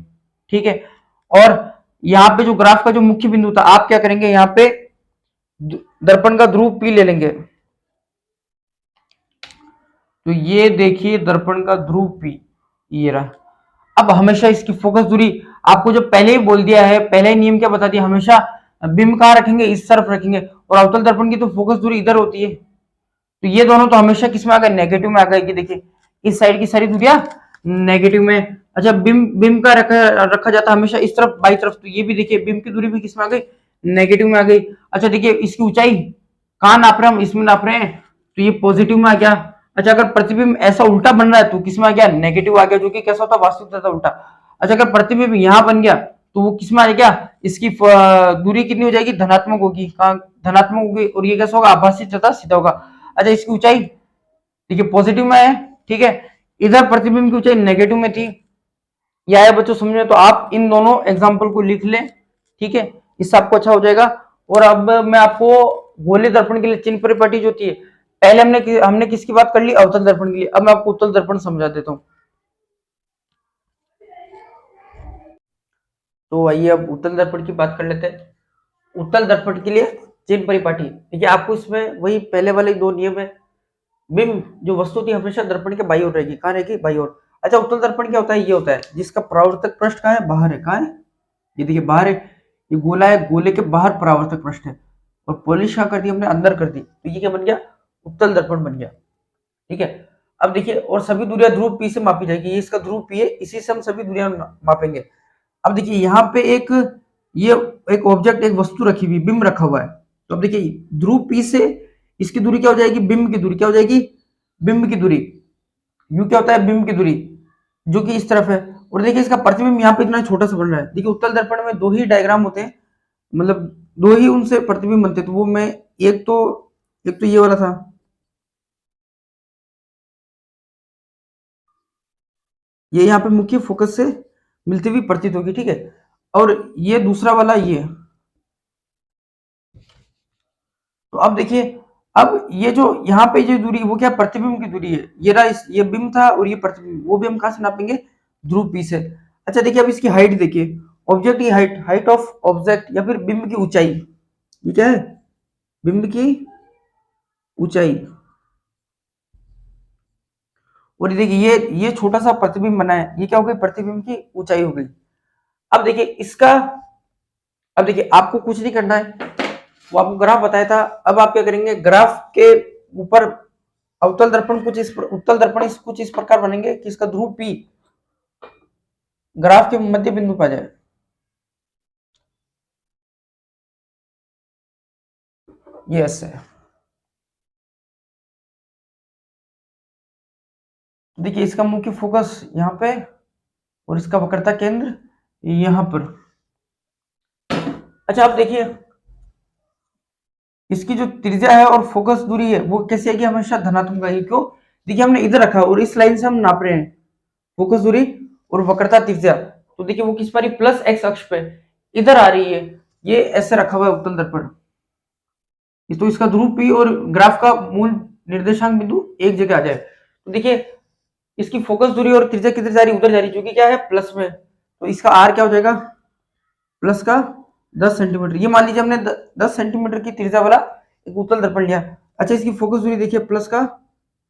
ठीक है। और यहाँ पे जो ग्राफ का जो मुख्य बिंदु था आप क्या करेंगे, यहाँ पे दर्पण का ध्रुव P ले लेंगे, तो ये देखिए दर्पण का ध्रुव P, ये रहा। अब हमेशा इसकी फोकस दूरी आपको जो पहले ही बोल दिया है, पहले ही नियम क्या बता दिया, हमेशा बिंब कहाँ रखेंगे, इस तरफ रखेंगे, और अवतल दर्पण की तो फोकस दूरी इधर होती है, तो ये दोनों तो हमेशा किस में आ गए, नेगेटिव में आ गए, कि देखिए इस साइड की सारी दूरियां नेगेटिव में। अच्छा बिंब का रखा जाता है हमेशा इस तरफ बाई तरफ, तो ये भी देखिए बिंब की दूरी भी किस में आ गई, नेगेटिव में आ गई। अच्छा देखिए इसकी ऊंचाई कहाँ नाप रहे हैं हम, इसमें नाप रहे हैं, तो ये पॉजिटिव में आ गया। अच्छा अगर प्रतिबिंब ऐसा उल्टा बन रहा है तो किस में आ गया, नेगेटिव आ गया, जो कि कैसा होता है, वास्तविक तथा उल्टा। अच्छा अगर प्रतिबिंब यहाँ बन गया तो वो किस में आ गया, इसकी दूरी कितनी हो जाएगी, धनात्मक होगी, कहाँ धनात्मक होगी, और ये कैसा होगा, आभासी तथा सीधा होगा। अच्छा इसकी ऊंचाई देखिए पॉजिटिव में है, ठीक है, इधर प्रतिबिंब की ऊंचाई नेगेटिव में थी। यह आया बच्चों समझ में, तो आप इन दोनों एग्जाम्पल को लिख लें, ठीक है, इससे आपको अच्छा हो जाएगा। और अब मैं आपको गोले दर्पण के लिए चिन्ह परिपाटी जो होती है, पहले हमने किसकी बात कर ली, अवतल दर्पण के लिए, अब मैं आपको उत्तल दर्पण समझा देता हूँ। तो आइए अब उत्तल दर्पण की बात कर लेते हैं। उत्तल दर्पण के लिए चिन्ह परिपाटी देखिए, आपको इसमें वही पहले वाले दो नियम है, बिंब जो वस्तु थी हमेशा दर्पण के बाई ओर रहेगी, कहाँ रहेगी, बाई ओर। अच्छा उत्तल दर्पण क्या होता है, ये होता है जिसका परावर्तक पृष्ठ कहाँ है, बाहर है, कहाँ है, ये देखिए बाहर है, ये गोला है, गोले के बाहर परावर्तक पृष्ठ है, और पॉलिश कहाँ कर दी हमने, अंदर कर दी, तो ये क्या बन गया, उत्तल दर्पण बन गया, ठीक है। अब देखिए और सभी दूरियां ध्रुव P से मापी जाएगी, ये इसका ध्रुव P है, इसी से हम सभी दूरियां मापेंगे। अब देखिए यहाँ पे ये एक ऑब्जेक्ट, एक वस्तु रखी हुई, बिंब रखा हुआ है, तो अब देखिए ध्रुव P से इसकी दूरी क्या हो जाएगी, बिंब की दूरी क्या हो जाएगी, बिंब की दूरी, यू क्या होता है, बिंब की दूरी, जो कि इस तरफ है। और देखिए इसका प्रतिबिंब यहाँ पे इतना छोटा सा बन रहा है, देखिए उत्तल दर्पण में दो ही डायग्राम होते हैं, मतलब दो ही उनसे प्रतिबिंब बनते हैं, तो वो मैं एक तो ये वाला था, ये यहाँ पे मुख्य फोकस से मिलती हुई प्रतीत होगी, ठीक है, और ये दूसरा वाला ये। तो अब देखिए, अब ये जो यहाँ पे जो दूरी वो क्या, प्रतिबिंब की दूरी है, ये रहा, ये बिंब था और ये प्रतिबिंब, वो भी हम कहाँ से नापेंगे, ध्रुव P से। अच्छा देखिए अब इसकी हाइट देखिए, ऑब्जेक्ट की हाइट, हाइट ऑफ ऑब्जेक्ट या फिर बिंब की ऊंचाई, ये क्या है, बिंब की ऊंचाई, और ये देखिए ये छोटा सा प्रतिबिंब बना है, ये क्या हो गई, प्रतिबिंब की ऊंचाई हो गई। अब देखिए इसका, अब देखिए आपको कुछ नहीं करना है, वो आपको ग्राफ बताया था, अब आप क्या करेंगे, ग्राफ के ऊपर अवतल दर्पण कुछ इस उत्तल दर्पण कुछ इस प्रकार बनेंगे कि इसका ध्रुव P ग्राफ के मध्य बिंदु पर जाए, ये ऐसे है। देखिए इसका मुख्य फोकस यहाँ पे और इसका वक्रता केंद्र यहाँ पर। अच्छा आप देखिए इसकी जो त्रिज्या है और फोकस दूरी है वो कैसी आएगी, हमेशा धनात्मक आएगी। क्यों? देखिए हमने इधर रखा और इस लाइन से हम नाप रहे हैं फोकस दूरी और वक्रता त्रिज्या, तो देखिए वो किस पर प्लस एक्स अक्ष पे इधर आ रही है। ये ऐसे रखा हुआ है उत्तल दर्पण, तो इसका ध्रुव P और ग्राफ का मूल निर्देशांक बिंदु एक जगह आ जाए। तो देखिए इसकी फोकस दूरी और त्रिज्या किधर जा रही है, उधर जा रही है, जो कि क्या है प्लस में। तो इसका आर क्या हो जाएगा, प्लस का 10 सेंटीमीटर। ये मान लीजिए हमने 10 सेंटीमीटर की त्रिज्या वाला एक उत्तल दर्पण लिया। अच्छा इसकी फोकस दूरी देखिए प्लस का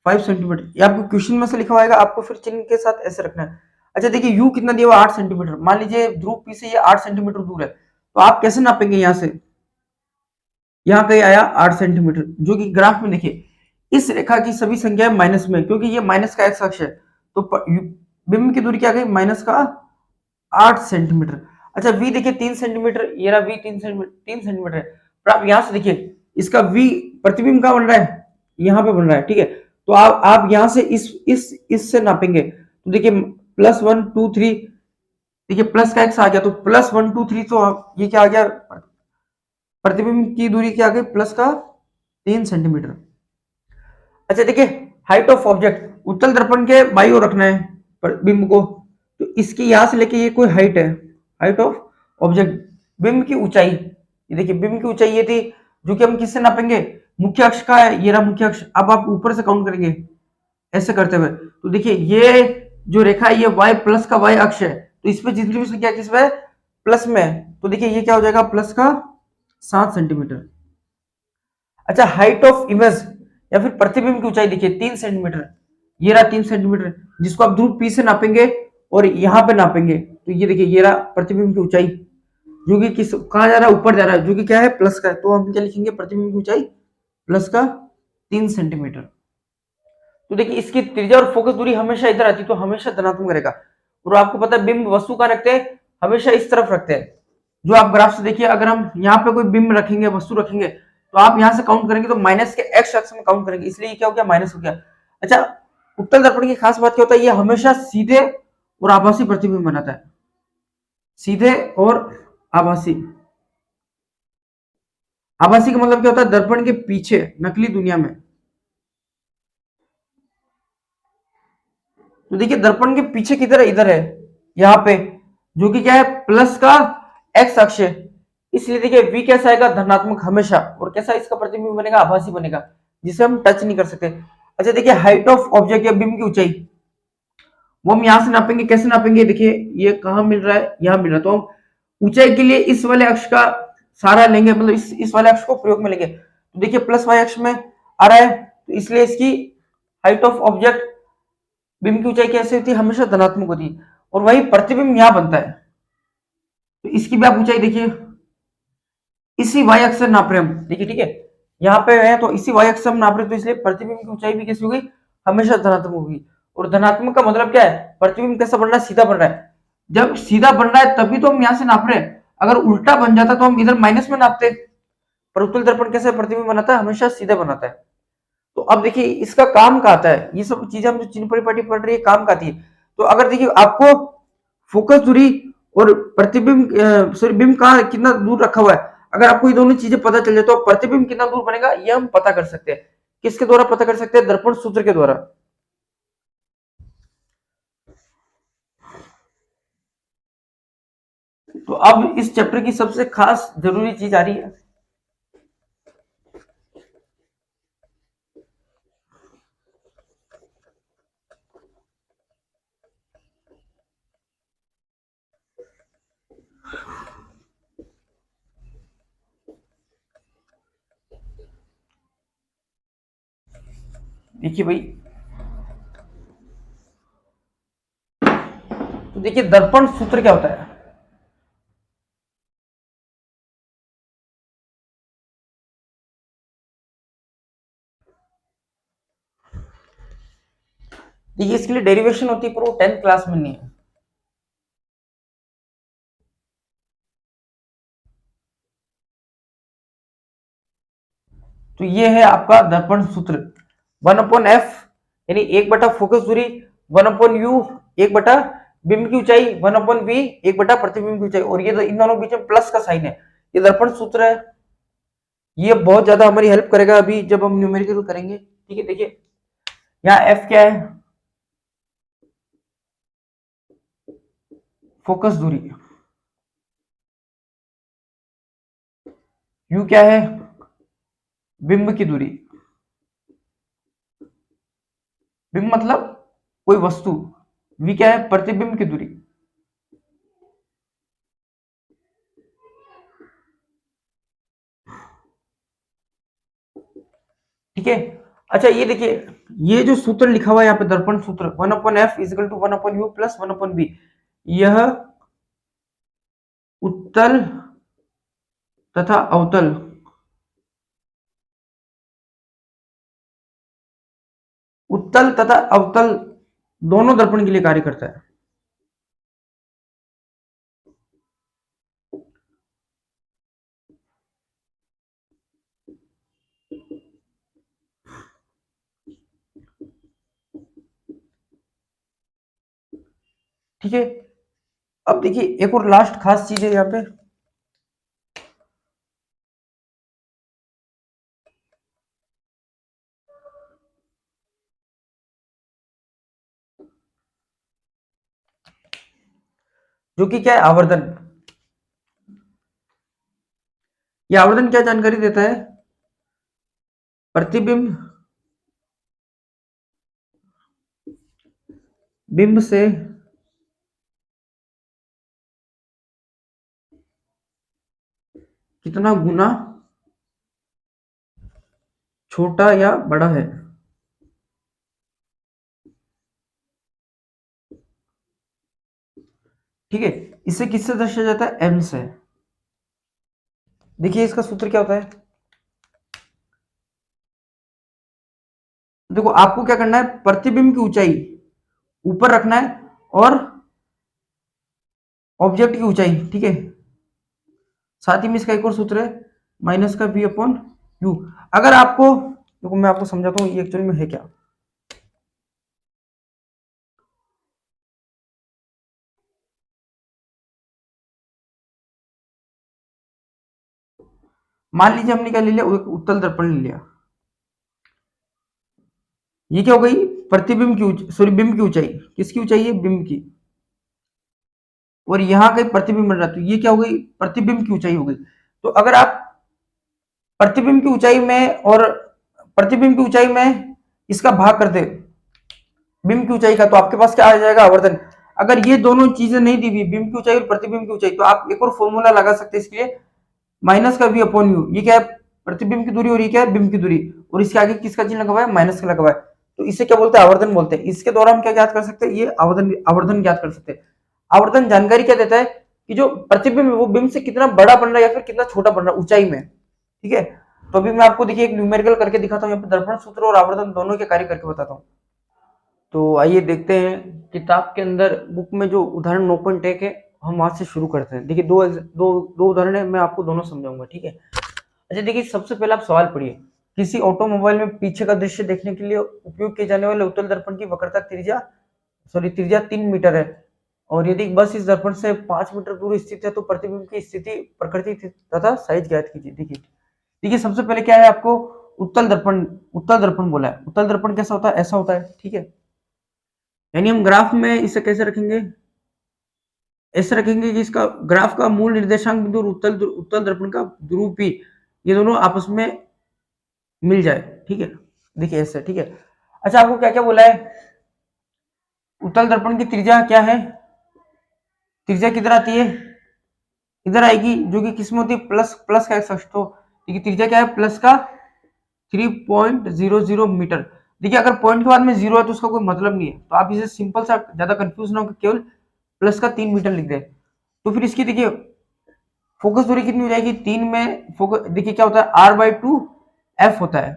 5 सेंटीमीटर। ये आपको क्वेश्चन में से लिखा हुआ, आपको फिर चिन्ह के साथ ऐसे रखना है। अच्छा देखिए यू कितना दिया हुआ 8 सेंटीमीटर। मान लीजिए ध्रुव पी से ये 8 सेंटीमीटर दूर है, तो आप कैसे नापेंगे, यहाँ से यहाँ कहीं आया 8 सेंटीमीटर, जो कि ग्राफ में देखिए इस रेखा की सभी संख्याएं माइनस में, क्योंकि ये माइनस का एक्स अक्ष है, तो बिंब की दूरी क्या गई, माइनस का 8 सेंटीमीटर। अच्छा वी देखिए 3 सेंटीमीटर, ये रहा वी 3 सेंटीमीटर है। पर आप यहां से देखिए इसका वी प्रतिबिंब कहां बन रहा है, यहां पे बन रहा है, ठीक है। तो आप यहां से इससे नापेंगे, तो देखिए +1 2 3, देखिए प्लस का एक्स आ गया, तो +1 2 3, तो ये क्या आ गया, प्रतिबिंब की दूरी क्या आ गई, प्लस का 3 सेंटीमीटर। अच्छा देखिए हाइट ऑफ ऑब्जेक्ट, उत्तल दर्पण के बाईं ओर रखना है बिंब को, तो इसकी यहां से लेके ये कोई हाइट है, हाइट ऑफ ऑब्जेक्ट। बिंब की ऊंचाई, ये देखिए बिंब की ऊंचाई ये थी, जो कि हम किससे नापेंगे, मुख्य अक्ष का है, ये रहा मुख्य अक्ष। अब आप ऊपर से काउंट करेंगे ऐसे करते हुए, तो देखिए ये जो रेखा है ये y प्लस का y अक्ष है, तो इस पे जितनी भी संख्या किस पे प्लस में है, तो देखिए ये क्या हो जाएगा, प्लस का 7 सेंटीमीटर। अच्छा हाइट ऑफ इमेज या फिर प्रतिबिंब की ऊंचाई देखिए 3 सेंटीमीटर, ये रहा 3 सेंटीमीटर, जिसको आप ध्रुव P से नापेंगे और यहाँ पे नापेंगे, तो ये देखिए ये रहा प्रतिबिंब की ऊंचाई, जो कि किस कहाँ जा रहा है, ऊपर जा रहा है, जो कि क्या है प्लस का है, तो हम क्या लिखेंगे, प्रतिबिंब की ऊंचाई प्लस का 3 सेंटीमीटर। तो देखिए इसकी त्रिज्या और फोकस दूरी हमेशा इधर आती है, तो हमेशा धनात्मक रहेगा। और आपको पता है बिंब वस्तु का रखते हैं, हमेशा इस तरफ रखते हैं। जो आप ग्राफ से देखिए, अगर हम यहाँ पे कोई बिंब रखेंगे, वस्तु रखेंगे, तो आप यहाँ से काउंट करेंगे तो माइनस के एक्स अक्ष में काउंट करेंगे, इसलिए क्या हो गया, माइनस हो गया। अच्छा उत्तल दर्पण की खास बात क्या होता है, ये हमेशा सीधे और आभासी प्रतिबिंब बनाता है, सीधे और आभासी। आभासी का मतलब क्या होता है, दर्पण के पीछे नकली दुनिया में। तो देखिए दर्पण के पीछे किधर है, इधर है, यहाँ पे, जो कि क्या है प्लस का एक्स अक्ष है, इसलिए देखिए v कैसा आएगा, धनात्मक हमेशा। और कैसा इसका प्रतिबिंब बनेगा, आभासी बनेगा, जिसे हम टच नहीं कर सकते। अच्छा देखिए हाइट ऑफ ऑब्जेक्ट या बिंब की ऊंचाई, वो हम यहां से नापेंगे, कैसे नापेंगे, देखिए ये कहां मिल रहा है, यहां मिल रहा है, तो हम ऊंचाई के लिए इस वाले अक्ष का सहारा लेंगे, मतलब इस वाले अक्ष को प्रयोग में लेंगे। तो देखिए प्लस वाई अक्ष में आ रहा है, तो इसलिए इसकी हाइट ऑफ ऑब्जेक्ट, बिंब की ऊंचाई कैसे होती है, हमेशा धनात्मक होती है। और वही प्रतिबिंब यहां बनता है, तो इसकी भी आप ऊंचाई देखिए, इसी वाई अक्ष से नाप रहे हम, देखिए ठीक है, यहाँ पे है तो इसी वाई अक्ष से हम नाप रहे, तो इसलिए प्रतिबिंब की ऊंचाई भी कैसी होगी, हमेशा धनात्मक होगी। और धनात्मक का मतलब क्या है, प्रतिबिंब कैसा बन रहा है, सीधा बन रहा है। जब सीधा बन रहा है तभी तो हम यहाँ से नाप रहे हैं, अगर उल्टा बन जाता तो हम इधर माइनस में नापते। पर उत्तल दर्पण कैसे प्रतिबिंब बनाता है, हमेशा सीधा बनाता है। तो अब देखिए इसका काम का आता है, ये सब चीजें हम जो चिन्ह परिपाटी पढ़ रही है काम का आती है। तो अगर देखिए आपको फोकस दूरी और प्रतिबिंब सॉरी बिंब कहाँ कितना दूर रखा हुआ है, अगर आपको ये दोनों चीजें पता चल जाए तो प्रतिबिंब कितना दूर बनेगा ये हम पता कर सकते हैं। किसके द्वारा पता कर सकते हैं, दर्पण सूत्र के द्वारा। तो अब इस चैप्टर की सबसे खास जरूरी चीज आ रही है, देखिए भाई, तो देखिए दर्पण सूत्र क्या होता है। देखिए इसके लिए डेरिवेशन होती है, पर वो 10th क्लास में नहीं है। तो ये है आपका दर्पण सूत्र, 1/f, यानी 1/फोकस दूरी 1/u, 1 बटा बिंब की ऊंचाई 1/v, 1 बटा प्रतिबिंब की ऊंचाई। और ये इन दोनों के बीच में प्लस का साइन है, ये दर्पण सूत्र है। ये बहुत ज्यादा हमारी हेल्प करेगा अभी जब हम न्यूमेरिकल करेंगे। ठीक है, देखिए यहाँ एफ क्या है, फोकस दूरी। यू क्या है, बिंब की दूरी। बिंब मतलब कोई वस्तु। वी क्या है, प्रतिबिंब की दूरी। ठीक है। अच्छा ये देखिए, ये जो सूत्र लिखा हुआ है यहाँ पे दर्पण सूत्र 1/f is equal to 1/u plus 1/v, यह उत्तल तथा अवतल उत्तल तथा अवतल दोनों दर्पण के लिए कार्य करता है। ठीक है। अब देखिए एक और लास्ट खास चीज है यहाँ पे, जो कि क्या है, आवर्धन। ये आवर्धन क्या जानकारी देता है, प्रतिबिंब बिंब से कितना गुना छोटा या बड़ा है। ठीक है, इसे किससे दर्शाया जाता है, एम से। देखिए इसका सूत्र क्या होता है, देखो आपको क्या करना है, प्रतिबिंब की ऊंचाई ऊपर रखना है और ऑब्जेक्ट की ऊंचाई, ठीक है, साथ ही में इसका एक और सूत्र है माइनस का v अपॉन यू। अगर आपको, देखो मैं आपको समझाता हूँ ये एक्चुअली में है क्या। मान लीजिए हमने क्या ले लिया, एक उत्तल दर्पण ले लिया, ये क्या हो गई, प्रतिबिंब की ऊंचाई, सॉरी बिंब की ऊंचाई, किसकी ऊंचाई है, बिंब की। और यहाँ कहीं प्रतिबिंब बन रहा है, तो ये क्या हो गई, प्रतिबिंब की ऊंचाई हो गई। तो अगर आप प्रतिबिंब की ऊंचाई में और प्रतिबिंब की ऊंचाई में इसका भाग कर दे बिंब की ऊंचाई का, तो आपके पास क्या आ जाएगा, आवर्धन। अगर ये दोनों चीजें नहीं दी हुई, बिंब की ऊंचाई और प्रतिबिंब की ऊंचाई, तो आप एक और फॉर्मूला लगा सकते हैं इसके लिए, माइनस का वी अपॉन यू। ये क्या है, प्रतिबिंब की दूरी, और ये क्या है, बिंब की दूरी, और इसके आगे किसका चिन्ह लगा हुआ है, माइनस का लगा हुआ है। तो इसे क्या बोलते हैं, आवर्धन बोलते हैं। इसके द्वारा हम क्या ज्ञात कर सकते हैं, ये आवर्धन आवर्धन ज्ञात कर सकते हैं। आवर्धन जानकारी क्या देता है कि जो प्रतिबिंब है वो बिंब से कितना बड़ा बन रहा है या फिर कितना छोटा बन रहा है ऊंचाई में। ठीक है, तो अभी मैं आपको देखिए एक न्यूमेरिकल करके दिखाता हूँ, यहाँ पे दर्पण सूत्र और आवर्धन दोनों के कार्य करके बताता हूँ। तो आइए देखते हैं किताब के अंदर बुक में जो उदाहरण 9.1 है, हम वहां से शुरू करते हैं। देखिए दो दो दो उदाहरण है, मैं आपको दोनों समझाऊंगा। ठीक है, अच्छा देखिए सबसे पहले आप सवाल पढ़िए, किसी ऑटोमोबाइल में पीछे का दृश्य देखने के लिए उपयोग किए जाने वाले उत्तल दर्पण की वक्रता त्रिज्या 3 मीटर है, और यदि बस इस दर्पण से 5 मीटर दूर स्थित है तो प्रतिबिंब की स्थिति, प्रकृति तथा साइज ज्ञात कीजिए। देखिए देखिए सबसे पहले क्या है, आपको उत्तल दर्पण बोला है। उत्तल दर्पण कैसा होता है, ऐसा होता है। ठीक है, यानी हम ग्राफ में इसे कैसे रखेंगे, ऐसे रखेंगे कि इसका ग्राफ का मूल निर्देशांक बिंदु और उत्तल दर्पण का ध्रुव P, ये दोनों आपस में मिल जाए। ठीक है, देखिए ऐसे। ठीक है, अच्छा आपको क्या क्या बोला है, उत्तल दर्पण की त्रिज्या क्या है, त्रिज्या किधर आती है, इधर आएगी, जो कि किसमें होती है, प्लस प्लस का तो देखिए त्रिज्या क्या है, प्लस का 3.00 मीटर। देखिए अगर पॉइंट के बाद में जीरो है तो उसका कोई मतलब नहीं है, तो आप इसे सिंपल सा, ज्यादा कंफ्यूज ना होकर केवल प्लस का 3 मीटर लिख दे। तो फिर इसकी देखिए फोकस दूरी कितनी हो जाएगी, 3 में फोकस, देखिए क्या होता है, r/2 f होता है,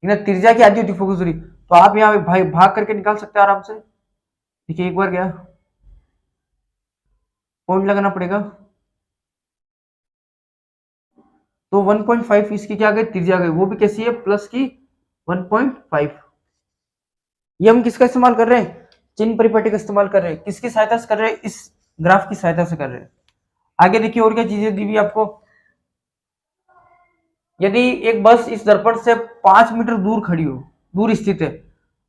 त्रिज्या की आधी होती है फोकस दूरी, तो आप यहाँ भाई भाग करके निकाल सकते हैं आराम से। देखिए एक बार गया, पॉइंट लगाना पड़ेगा, तो 1.5 इसकी क्या आ गई, त्रिज्या आ गई, वो भी कैसी है, प्लस की 1.5। ये हम किसका इस्तेमाल कर रहे हैं, चिन्ह परिपाटी का इस्तेमाल कर रहे हैं। किसकी सहायता से कर रहे हैं, इस ग्राफ की सहायता से कर रहे हैं। आगे देखिए और क्या चीजें दी हुई आपको। यदि एक बस इस दर्पण से 5 मीटर दूर खड़ी हो, दूर स्थित है।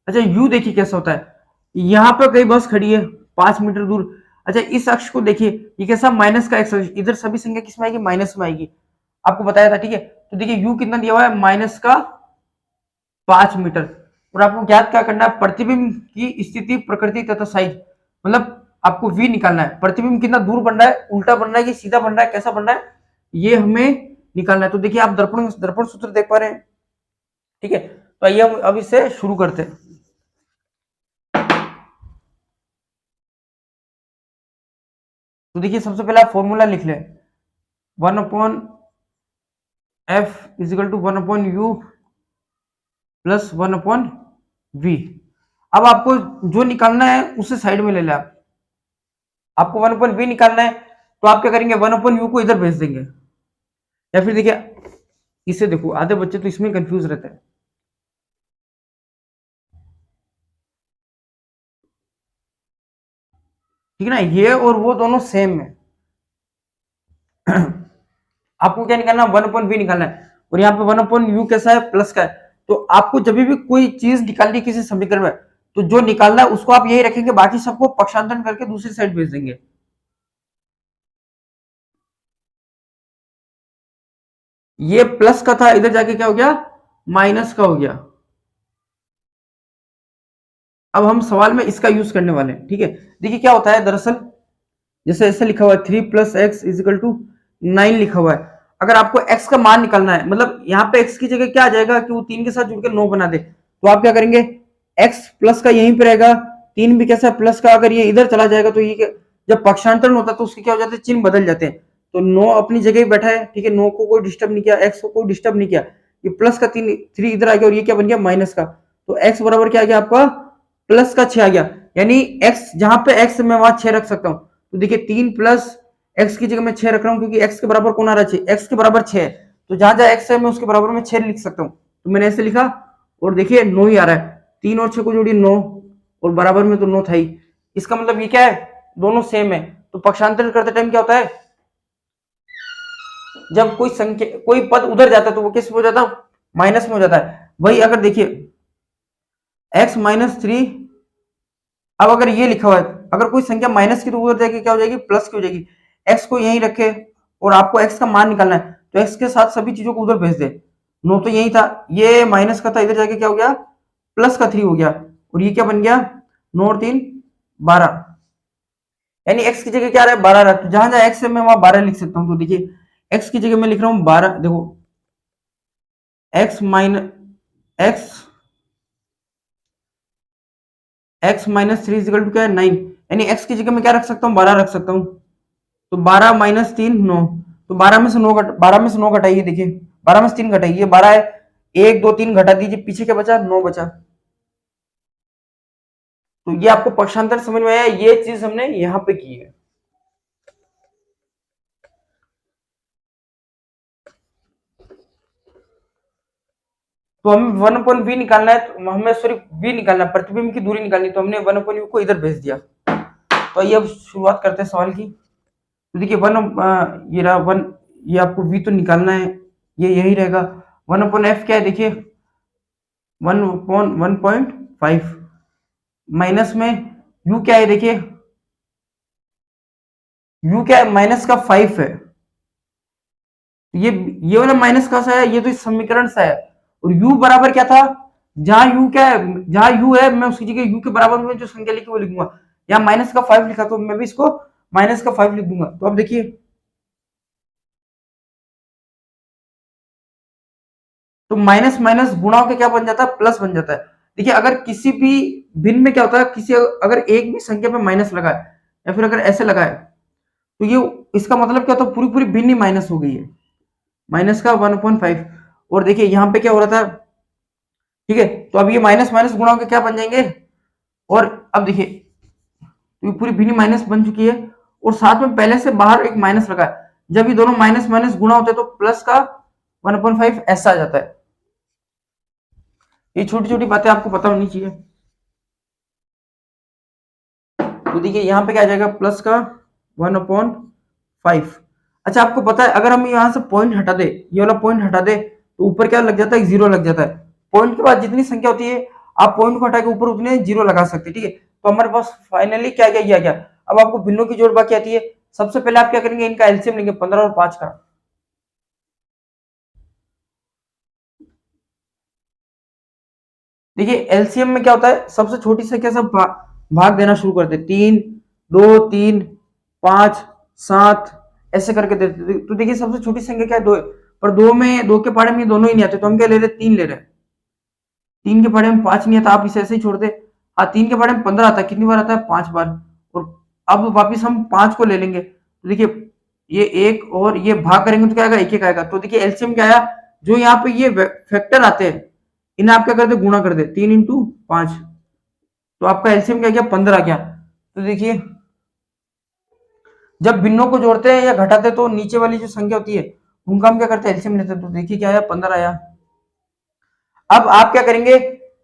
अच्छा यू देखिए कैसा होता है, यहाँ पे कई बस खड़ी है 5 मीटर दूर। अच्छा इस अक्ष को देखिए, ये कैसा माइनस का एक्स, इधर सभी संख्या किसमें आएगी, माइनस में आएगी, आपको बताया था। ठीक है, तो देखिए यू कितना दिया हुआ है, माइनस का 5 मीटर। और आपको ज्ञात क्या करना है, प्रतिबिंब की स्थिति, प्रकृति तथा साइज। मतलब आपको वी निकालना है, प्रतिबिंब कितना दूर बन रहा है, उल्टा बन रहा है कि सीधा बन रहा है, कैसा बन रहा है, ये हमें निकालना है। तो देखिए आप दर्पण दर्पण सूत्र देख पा रहे हैं। ठीक है, तो आइए हम अब इससे शुरू करते हैं। तो देखिए सबसे पहले आप फॉर्मूला लिख लें, 1/f is equal to 1/u plus 1/v। अब आपको जो निकालना है उसे साइड में ले लें। आपको 1/v निकालना है, तो आप क्या करेंगे, 1/u को इधर भेज देंगे। या फिर देखिए इसे देखो, आधे बच्चे तो इसमें कंफ्यूज रहते हैं। ठीक है ना, ये और वो दोनों सेम है। आपको क्या निकालना है, 1/v निकालना है। और यहाँ पे 1/u कैसा है, प्लस का है। तो आपको जब भी कोई चीज निकालनी किसी समीकरण में, तो जो निकालना है उसको आप यही रखेंगे, बाकी सबको पक्षांतरण करके दूसरी साइड भेज देंगे। ये प्लस का था, इधर जाके क्या हो गया, माइनस का हो गया। अब हम सवाल में इसका यूज करने वाले हैं। ठीक है, देखिए क्या होता है दरअसल, जैसे ऐसे लिखा हुआ है 3 + x इजिकल टू 9 लिखा हुआ है। अगर आपको x का मान निकालना है, मतलब यहाँ पे x की जगह क्या आ जाएगा कि वो 3 के साथ जुड़ के 9 बना दे, तो आप क्या करेंगे, x प्लस का यहीं पे रहेगा, 3 भी कैसा प्लस का, अगर ये इधर चला जाएगा तो ये जब पक्षांतरण होता है तो उसके क्या हो जाते हैं, चिन्ह बदल जाते हैं। तो 9 अपनी जगह ही बैठा है। ठीक है, 9 को कोई डिस्टर्ब नहीं किया, x को कोई डिस्टर्ब नहीं किया, ये प्लस का 3 इधर आ गया, और ये क्या बन गया, माइनस का। तो x बराबर क्या आ गया आपका, प्लस का 6 आ गया। यानी x जहां पे x मैं वहां 6 रख सकता हूं। तो देखिए 3 + x की जगह मैं 6 रख रहा हूं, क्योंकि x के बराबर कौन आ रहा है, x के बराबर 6 है। तो जहां जहां x है मैं उसके बराबर में 6 लिख सकता हूं। तो मैंने ऐसे लिखा, और देखिए 9 ही आ रहा है, 3 और 6 को जोड़िए 9, और बराबर में तो 9 था ही। इसका मतलब ये क्या है, दोनों सेम है। तो पक्षांतरण करते टाइम क्या होता है, जब कोई संख्या, कोई पद उधर जाता है तो वो किस में हो जाता है, माइनस में हो जाता है। वही अगर देखिए x-3, अब अगर ये लिखा हुआ है, अगर कोई संख्या माइनस की तो उधर जाके क्या हो जाएगी, प्लस की हो जाएगी। x को यहीं रखे, और आपको x का मान निकालना है, तो x के साथ सभी चीजों को उधर भेज दे। 9 तो यही था, ये माइनस का था, इधर जाके क्या हो गया, प्लस का 3 हो गया। और ये क्या बन गया, 9 और 3 12, यानी x की जगह क्या रहा है, 12 रहा है। तो जहां जहां x है मैं वहां 12 लिख सकता हूँ। तो देखिए x की जगह मैं लिख रहा हूँ 12, देखो x minus x-3 is equal to क्या है, 9। यानी x की जगह मैं क्या रख सकता हूँ, 12 रख सकता हूँ। तो 12 - 3 9। तो 12 में से 9 12 में से 9 घटाइए, देखिए 12 में से 3 घटाइए, 12 है, 1 2 3 घटा दीजिए, पीछे क्या बचा, 9 बचा। तो ये आपको पक्षांतर समझ में आया, ये चीज हमने यहां पे की है। तो हमें 1/v निकालना है, तो हमें सॉरी v निकालना है, प्रतिबिंब की दूरी निकालनी, तो हमने 1/u को इधर भेज दिया। तो आइए अब शुरुआत करते हैं सवाल की। तो देखिए ये रहा 1, ये आपको v तो निकालना है, ये यही रहेगा। 1/f क्या है, देखिए 1/1.5, माइनस में u क्या है, देखिए u क्या है, माइनस का 5 है। ये वाला माइनस का सा है, ये तो इस समीकरण से है। और u बराबर क्या था, जहां u क्या है, जहां u है मैं उसकी जगह u के बराबर में जो संख्या लिखी वो लिखूंगा। यहाँ माइनस का 5 लिखा, तो मैं भी इसको माइनस का 5 लिख दूंगा। तो अब देखिए, तो माइनस माइनस गुणा होकर क्या बन जाता है, प्लस बन जाता है। देखिए अगर किसी भी भिन्न में क्या होता है, किसी अगर एक भी संख्या पे माइनस लगा है, या फिर अगर ऐसे लगा है, तो ये इसका मतलब क्या होता है, पूरी पूरी भिन्न ही माइनस हो गई है, माइनस का 1/5। और देखिए यहाँ पे क्या हो रहा था, ठीक है, तो अब ये माइनस माइनस गुणा होकर क्या बन जाएंगे। और अब देखिए तो ये पूरी भिन्न माइनस बन चुकी है, और साथ में पहले से बाहर एक माइनस लगा है। जब ये दोनों माइनस माइनस गुणा होते हैं तो प्लस का 1/5 ऐसा आ जाता है। ये छोटी छोटी बातें आपको पता होनी चाहिए। तो देखिए यहाँ पे क्या आ जाएगा, प्लस का 1/5। अच्छा आपको पता है अगर हम यहाँ से पॉइंट हटा दे, ये वाला पॉइंट हटा दे, तो ऊपर क्या लग जाता है, जीरो लग जाता है। पॉइंट के बाद जितनी संख्या होती है आप पॉइंट को हटा के ऊपर उतने जीरो लगा सकते हैं, ठीक है। तो हमारे पास फाइनली क्या क्या किया गया। अब आपको भिन्नों की जोड़ बाकी आती है। सबसे पहले आप क्या करेंगे, इनका एलसीएम लेंगे 15 और 5 का। देखिए एलसीएम में क्या होता है, सबसे छोटी संख्या से भाग देना शुरू करते, 3 2 3 5 7 ऐसे करके देते। तो देखिए सबसे छोटी संख्या क्या है, 2, पर दो के पहाड़े में दोनों ही नहीं आते, तो हम क्या ले रहे हैं, 3 ले रहे हैं। 3 के पहाड़े में 5 नहीं आता, आप इसे ऐसे ही छोड़ दे। हाँ 3 के पहाड़े में 15 आता है, कितनी बार आता है, 5 बार। और अब वापिस हम 5 को ले लेंगे, तो देखिए ये एक और ये भाग करेंगे तो क्या आएगा, एक एक आएगा। तो देखिए एलसीएम क्या आया, जो यहाँ पे ये फैक्टर आते हैं इन्हें आप क्या कर दे, गुणा कर दे, 3 × 5। तो आपका एलसीएम क्या गया, 15 गया। तो देखिए जब भिन्नों को जोड़ते हैं या घटाते हैं तो नीचे वाली जो संख्या होती है उनका हम क्या करते हैं, एलसीएम लेते हैं। तो देखिए क्या आया, 15 आया। अब आप क्या करेंगे,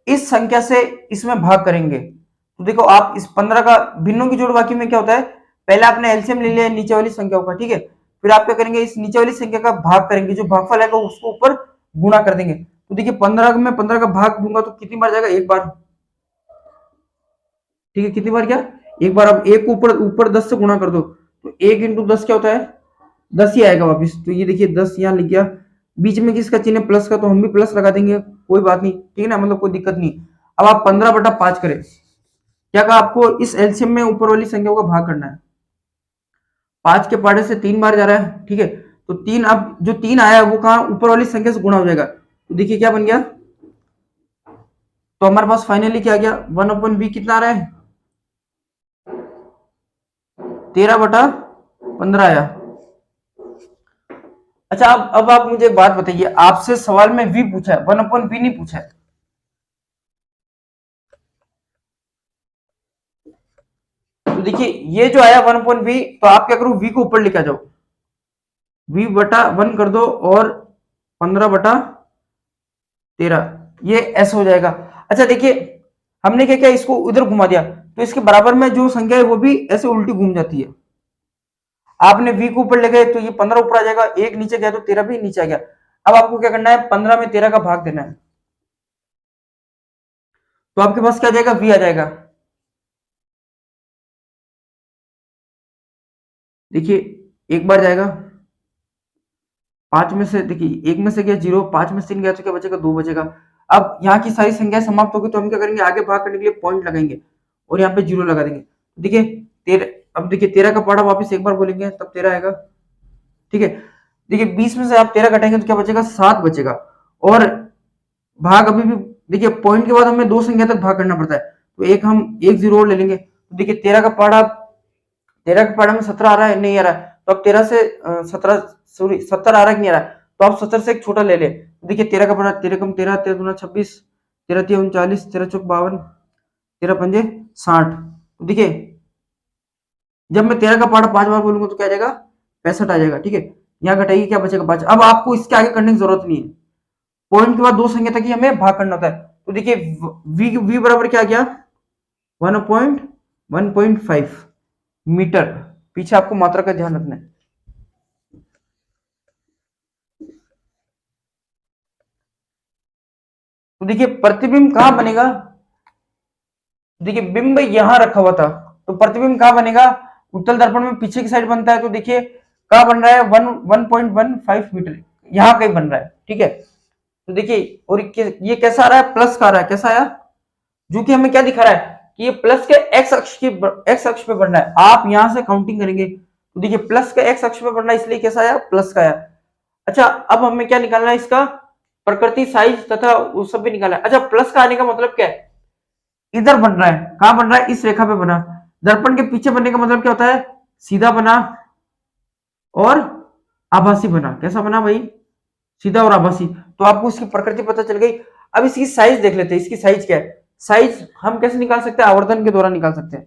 इस संख्या से इसमें भाग करेंगे। तो देखो आप इस 15 का भिन्नों की जोड़ बाकी में क्या होता है, पहले आपने एलसीएम ले लिया नीचे वाली संख्याओं का, ठीक है। फिर आप क्या करेंगे, इस नीचे वाली संख्या का भाग करेंगे, जो भागफल आएगा उसको ऊपर गुणा कर देंगे। तो देखिए 15 में 15 का भाग दूंगा तो कितनी बार जाएगा, एक बार, ठीक है। कितनी बार, क्या, एक बार। अब एक ऊपर ऊपर 10 से गुणा कर दो, तो 1 × 10 क्या होता है, 10 ही आएगा वापिस। तो ये देखिए 10 यहाँ लिख गया, बीच में किसका चिन्ह, प्लस का, तो हम भी प्लस लगा देंगे, कोई बात नहीं, ठीक है ना, मतलब कोई दिक्कत नहीं। अब आप 15/5 करें, क्या कहा आपको, इस एलसीएम में ऊपर वाली संख्याओं का भाग करना है। 5 के पहाड़े से 3 बार जा रहा है, ठीक है। तो 3, अब जो 3 आया वो कहा, ऊपर वाली संख्या से गुणा हो जाएगा। तो देखिए क्या बन गया, तो हमारे पास फाइनली क्या आ गया, 1/v कितना आ रहा है, 13/15 आया। अच्छा अब आप मुझे एक बात बताइए, आपसे सवाल में v पूछा है, 1/v नहीं पूछा है। तो देखिए ये जो आया 1/v, तो आप क्या करो, v को ऊपर लेकर जाओ, v/1 कर दो और 15/13, ये ऐसा हो जाएगा। अच्छा देखिए हमने क्या किया, इसको उधर घुमा दिया, तो इसके बराबर में जो संख्या है वो भी ऐसे उल्टी घूम जाती है। आपने v को ऊपर ले गए तो ये 15 ऊपर आ जाएगा, एक नीचे गया तो 13 भी नीचे आ गया। अब आपको क्या करना है, 15 में 13 का भाग देना है, तो आपके पास क्या आ जाएगा, v आ जाएगा। देखिए एक बार जाएगा, 5 में से, देखिए 1 में से गया 0, 5 में से 3 गया तो क्या बचेगा, 2 बचेगा। अब यहाँ की सारी संख्या समाप्त होगी, तो हम क्या करेंगे, आगे भाग करने के लिए पॉइंट लगाएंगे और यहाँ पे 0 लगा देंगे। देखिए 13, अब देखिए 13 का पहाड़ा वापस एक बार बोलेंगे तब 13 आएगा, ठीक है। देखिए 20 में से आप 13 घटाएंगे तो क्या बचेगा, 7 बचेगा। और भाग अभी भी, देखिए पॉइंट के बाद हमें 2 संख्या तक भाग करना पड़ता है, तो एक हम एक 0 और ले लेंगे। तो देखिए 13 के पहाड़े में 17 आ रहा है, नहीं आ रहा है, तो अब 13 से 70 आ रहा है कि नहीं आ रहा है, तो आप 70 से एक छोटा ले ले। देखिए 13 का पहाड़ा, 13 कम 13, 13 दूना 26, 13 तिया 39, 13 चौक 52, 13 पंजे 60। तो देखिए जब मैं 13 का पहाड़ा 5 बार बोलूंगा तो क्या आ जाएगा, 65 आ जाएगा, ठीक है। यहाँ घटाइए, क्या बचेगा, 5। अब आपको इसके आगे करने की जरूरत नहीं है, पॉइंट के बाद 2 संख्या तक ही हमें भाग करना होता है। तो देखिए v बराबर क्या गया, 1/1.5 मीटर। पीछे आपको मात्रा का ध्यान रखना है। तो देखिए प्रतिबिंब कहां बनेगा, देखिए बिंब यहां रखा हुआ था, तो प्रतिबिंब कहां बनेगा, उत्तल दर्पण में पीछे की साइड बनता है। तो देखिए कहां बन रहा है, 1.15 मीटर, यहां कहीं बन रहा है, ठीक है। तो देखिए और ये कैसा आ रहा है, प्लस का आ रहा है, कैसा आया, जो कि हमें क्या दिखा रहा है कि ये प्लस के एक्स अक्ष पे बढ़ रहा है। आप यहां से काउंटिंग करेंगे तो देखिए प्लस के एक्स अक्ष पे बढ़ रहा है, इसलिए कैसा आया, प्लस का आया। अच्छा अब हमें क्या निकालना है, इसका प्रकृति, साइज तथा वो सब भी निकालना है। अच्छा प्लस का आने का मतलब क्या है, इधर बन रहा है, कहां बन रहा है, इस रेखा पे बना। दर्पण के पीछे बनने का मतलब क्या होता है, सीधा बना और आभासी बना। कैसा बना भाई, सीधा और आभासी। तो आपको इसकी प्रकृति पता चल गई। अब इसकी साइज देख लेते हैं, इसकी साइज क्या है। साइज हम कैसे निकाल सकते हैं, आवर्धन के द्वारा निकाल सकते हैं।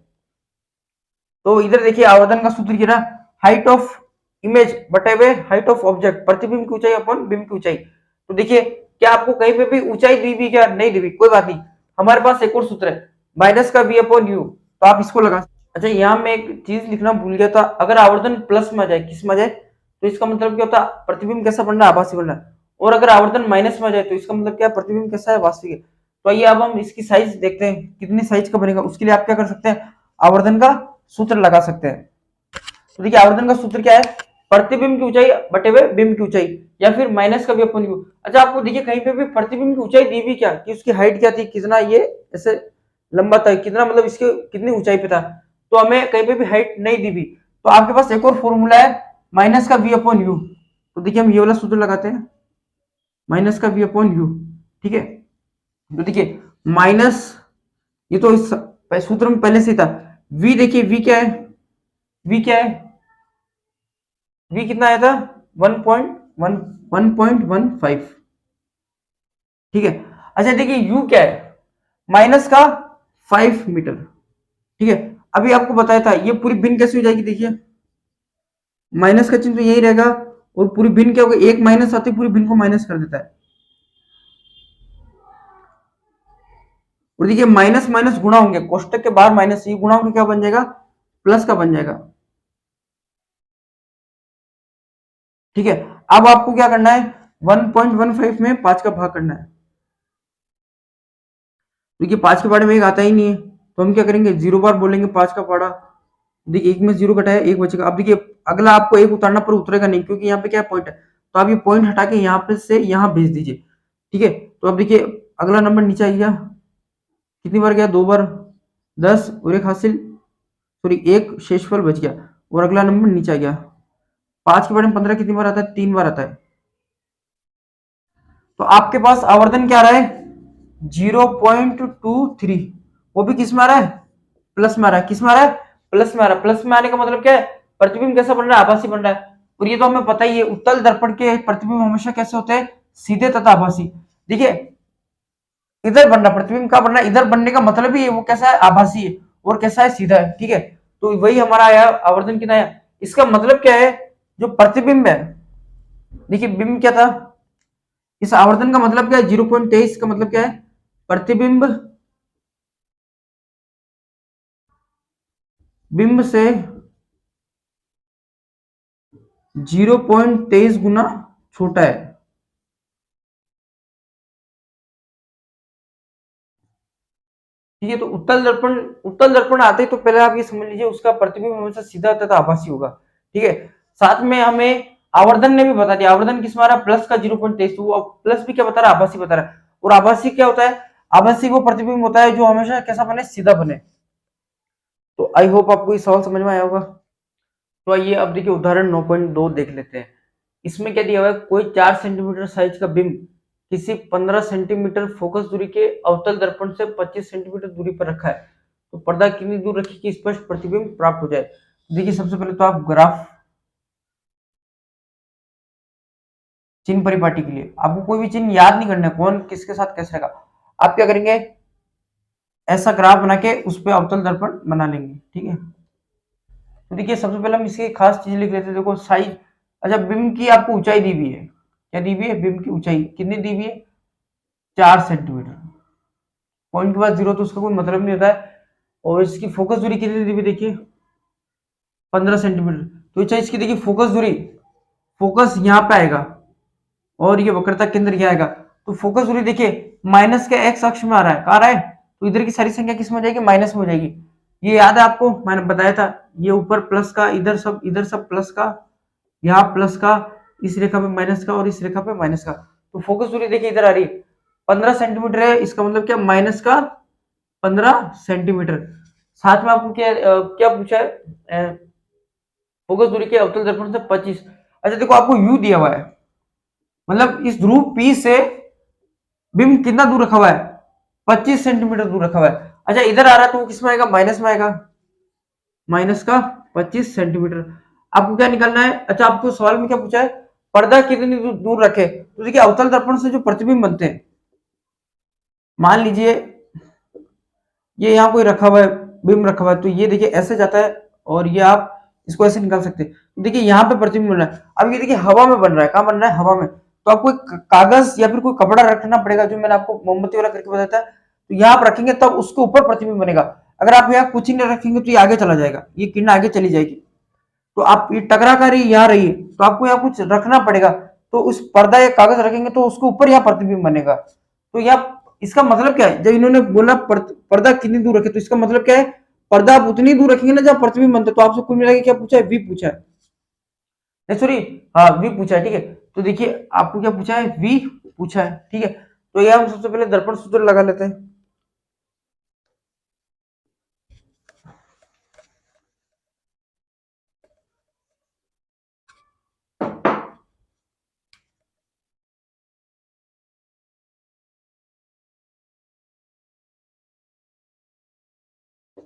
तो इधर देखिए आवर्धन का सूत्र क्या, हाइट ऑफ इमेज बटे हुए हाइट ऑफ ऑब्जेक्ट, प्रतिबिंब की ऊंचाई अपन बिंब की ऊंचाई। तो देखिए क्या आपको कहीं पे भी ऊंचाई दी हुई, क्या नहीं दी हुई, कोई बात नहीं, हमारे पास एक और सूत्र है, माइनस का v/u, तो आप इसको लगा। अच्छा, यहाँ मैं एक चीज लिखना भूल गया था। अगर आवर्धन प्लस में आ जाए, किस में आ जाए, तो इसका मतलब क्या होता है, प्रतिबिंब कैसा बन रहा है, आभासी बन रहा है। और अगर आवर्धन माइनस में आ जाए तो इसका मतलब क्या है, प्रतिबिंब कैसा है, वास्तविक है। तो आइए अब हम इसकी साइज देखते हैं, कितनी साइज का बनेगा। उसके लिए आप क्या कर सकते हैं, आवर्धन का सूत्र लगा सकते हैं। तो देखिए आवर्धन का सूत्र क्या है, प्रतिबिंब की ऊंचाई बटे हुए बिंब की ऊंचाई, या फिर माइनस का भी अपन यू। अच्छा, आपको देखिए कहीं पे भी प्रतिबिंब की ऊंचाई दी भी क्या, कि उसकी हाइट क्या थी, कितना ये ऐसे लंबा था, कितना मतलब इसके कितनी ऊंचाई पे था। तो हमें कहीं पे भी हाइट नहीं दी भी। तो आपके पास एक और फॉर्मूला है, माइनस का वी अपॉन यू। तो देखिए हम ये वाला सूत्र लगाते हैं, माइनस का वी अपॉन यू। ठीक है, तो देखिए माइनस, ये तो इस सूत्र में पहले से था। वी देखिए, वी क्या है, वी क्या है, वी कितना आया था, 1.15। ठीक है। अच्छा देखिए यू क्या है, माइनस का 5 मीटर। ठीक है, अभी आपको बताया था ये पूरी भिन्न कैसे हो जाएगी, देखिए माइनस का चिन्ह तो यही रहेगा, और पूरी भिन्न क्या होगा, एक माइनस आते पूरी भिन्न को माइनस कर देता है। और देखिए माइनस माइनस गुणा होंगे, कोष्टक के बाहर माइनस, ये गुणा होंगे क्या बन जाएगा, प्लस का बन जाएगा। ठीक है, अब आपको क्या करना है, 1.15 में 5 का भाग करना है। देखिए 5 के बारे में एक आता ही नहीं है, तो हम क्या करेंगे, 0 बार बोलेंगे 5 का पाड़ा। देखिए एक में 0 घटाया, एक बचेगा। अब देखिए अगला आपको एक उतारना पर उतरेगा नहीं, क्योंकि यहाँ पे क्या पॉइंट है, तो आप ये पॉइंट हटा के यहाँ पे से यहाँ भेज दीजिए। ठीक है, तो अब देखिए अगला नंबर नीचे आ गया, कितनी बार गया, 2 बार, 10 और एक हासिल, सॉरी एक शेषफल बच गया, और अगला नंबर नीचे आ गया। 5 के बारे में 15 कितनी बार आता है, 3 बार आता है। तो आपके पास आवर्धन क्या आ रहा है, 0.23। वो भी किस में आ रहा है, प्लस में आ रहा है। किस में आ रहा है, प्लस में आ रहा है। प्लस में आने का मतलब क्या है, प्रतिबिंब कैसा बन रहा है, आभासी बन रहा है। और ये तो हमें पता ही है, उत्तल दर्पण के प्रतिबिंब हमेशा कैसे होते हैं, सीधे तथा आभासी। देखिए इधर बनना, प्रतिबिंब का बनना, इधर बनने का मतलब ही है वो कैसा है, आभासी है, और कैसा है, सीधा है। ठीक है, तो वही हमारा आया आवर्धन कितना है। इसका मतलब क्या है, जो प्रतिबिंब है, देखिए बिंब क्या था, इस आवर्धन का मतलब क्या है, 0.23 का मतलब क्या है, प्रतिबिंब बिंब से 0.23 गुना छोटा है। ठीक है, तो उत्तल दर्पण आते ही तो पहले आप ये समझ लीजिए उसका प्रतिबिंब हमेशा सीधा तथा आभासी होगा। ठीक है, साथ में हमें आवर्धन ने भी बता दिया, आवर्धन किस में आ रहा है, प्लस का 0.23। वो प्लस भी क्या बता रहा है, आभासी बता रहा है। और आभासी क्या होता है, आभासी वो प्रतिबिंब होता है जो हमेशा कैसा बने, सीधा बने। तो आई होप आपको ये सवाल समझ में आया होगा। तो आइए अब देखिए उदाहरण 9.2 देख लेते हैं। इसमें क्या दिया हुआ है, कोई 4 सेंटीमीटर साइज का बिंब किसी 15 सेंटीमीटर फोकस दूरी के अवतल दर्पण से 25 सेंटीमीटर दूरी पर रखा है। तो पर्दा कितनी दूर रखी कि स्पष्ट प्रतिबिंब प्राप्त हो जाए। देखिए सबसे पहले तो आप ग्राफ, चिन्ह परिपाटी के लिए आपको कोई भी चिन्ह याद नहीं करना है, कौन किसके साथ कैसे रहेगा। आप क्या करेंगे, ऐसा ग्राफ बना के उस पर अवतल दर्पण बना लेंगे। ठीक है, तो देखिए सबसे पहले हम इसकी खास चीज लिख लेते हैं, देखो साइज। अच्छा, बिंब की आपको ऊंचाई दी हुई है, क्या दी हुई है, बिंब की ऊंचाई कितनी दी हुई है, 4 सेंटीमीटर। पॉइंट के बाद 0 तो उसका कोई मतलब नहीं होता है। और इसकी फोकस दूरी कितनी दी हुई, देखिए 15 सेंटीमीटर। तो अच्छा इसकी देखिए फोकस दूरी, फोकस यहाँ पे आएगा और ये वक्रता केंद्र यहाँ आएगा। तो फोकस दूरी देखिए माइनस के एक्स अक्ष में आ रहा है, कहाँ आ रहा है, तो इधर की सारी संख्या किस में हो जाएगी, माइनस में हो जाएगी। ये याद है आपको, मैंने बताया था, ये ऊपर प्लस का, इधर सब प्लस का, यहाँ प्लस का, इस रेखा पे माइनस का और इस रेखा पे माइनस का। तो फोकस दूरी देखिए इधर आ रही है 15 सेंटीमीटर है, इसका मतलब क्या, माइनस का 15 सेंटीमीटर। साथ में आपको क्या पूछा है, फोकस दूरी के अवतल दर्पण से 25। अच्छा देखो आपको यू दिया हुआ है, मतलब इस ध्रुव पी से बिंब कितना दूर रखा हुआ है, 25 सेंटीमीटर दूर रखा हुआ है। अच्छा इधर आ रहा है तो वो किस में आएगा, माइनस में आएगा, माइनस का 25 सेंटीमीटर। आपको क्या निकालना है, अच्छा आपको सवाल में क्या पूछा है, पर्दा कितनी दूर रखे। तो देखिए अवतल दर्पण से जो प्रतिबिंब बनते हैं, मान लीजिए ये यहाँ कोई रखा हुआ है, बिंब रखा हुआ है, तो ये देखिए ऐसे जाता है और ये आप इसको ऐसे निकाल सकते हैं। तो देखिए यहाँ पे प्रतिबिंब बन रहा है, अब ये देखिए हवा में बन रहा है, कहाँ बन रहा है, हवा में। तो आपको एक कागज या फिर कोई कपड़ा रखना पड़ेगा, जो मैंने आपको मोमबत्ती वाला करके बताया था। तो यहाँ आप रखेंगे तब उसके ऊपर प्रतिबिंब बनेगा। अगर आप यहाँ कुछ ही नहीं रखेंगे तो ये आगे चला जाएगा, ये किरण आगे चली जाएगी। तो आप ये टकरा कर ही यहाँ रही है, तो आपको यहाँ कुछ रखना पड़ेगा। तो उस पर्दा या कागज रखेंगे तो उसके ऊपर यहाँ प्रतिबिंब बनेगा। तो यहाँ इसका मतलब क्या है, जब इन्होंने बोला पर्दा कितनी दूर रखे, तो इसका मतलब क्या है, पर्दा आप उतनी दूर रखेंगे ना जहाँ प्रतिबिंब बनता है। तो आपसे कुल मिला के क्या पूछा है, वी पूछा है, नहीं सॉरी, हाँ वी पूछा है, ठीक है। तो देखिए आपको क्या पूछा है, वी पूछा है, ठीक है। तो ये हम सबसे पहले दर्पण सूत्र लगा लेते हैं।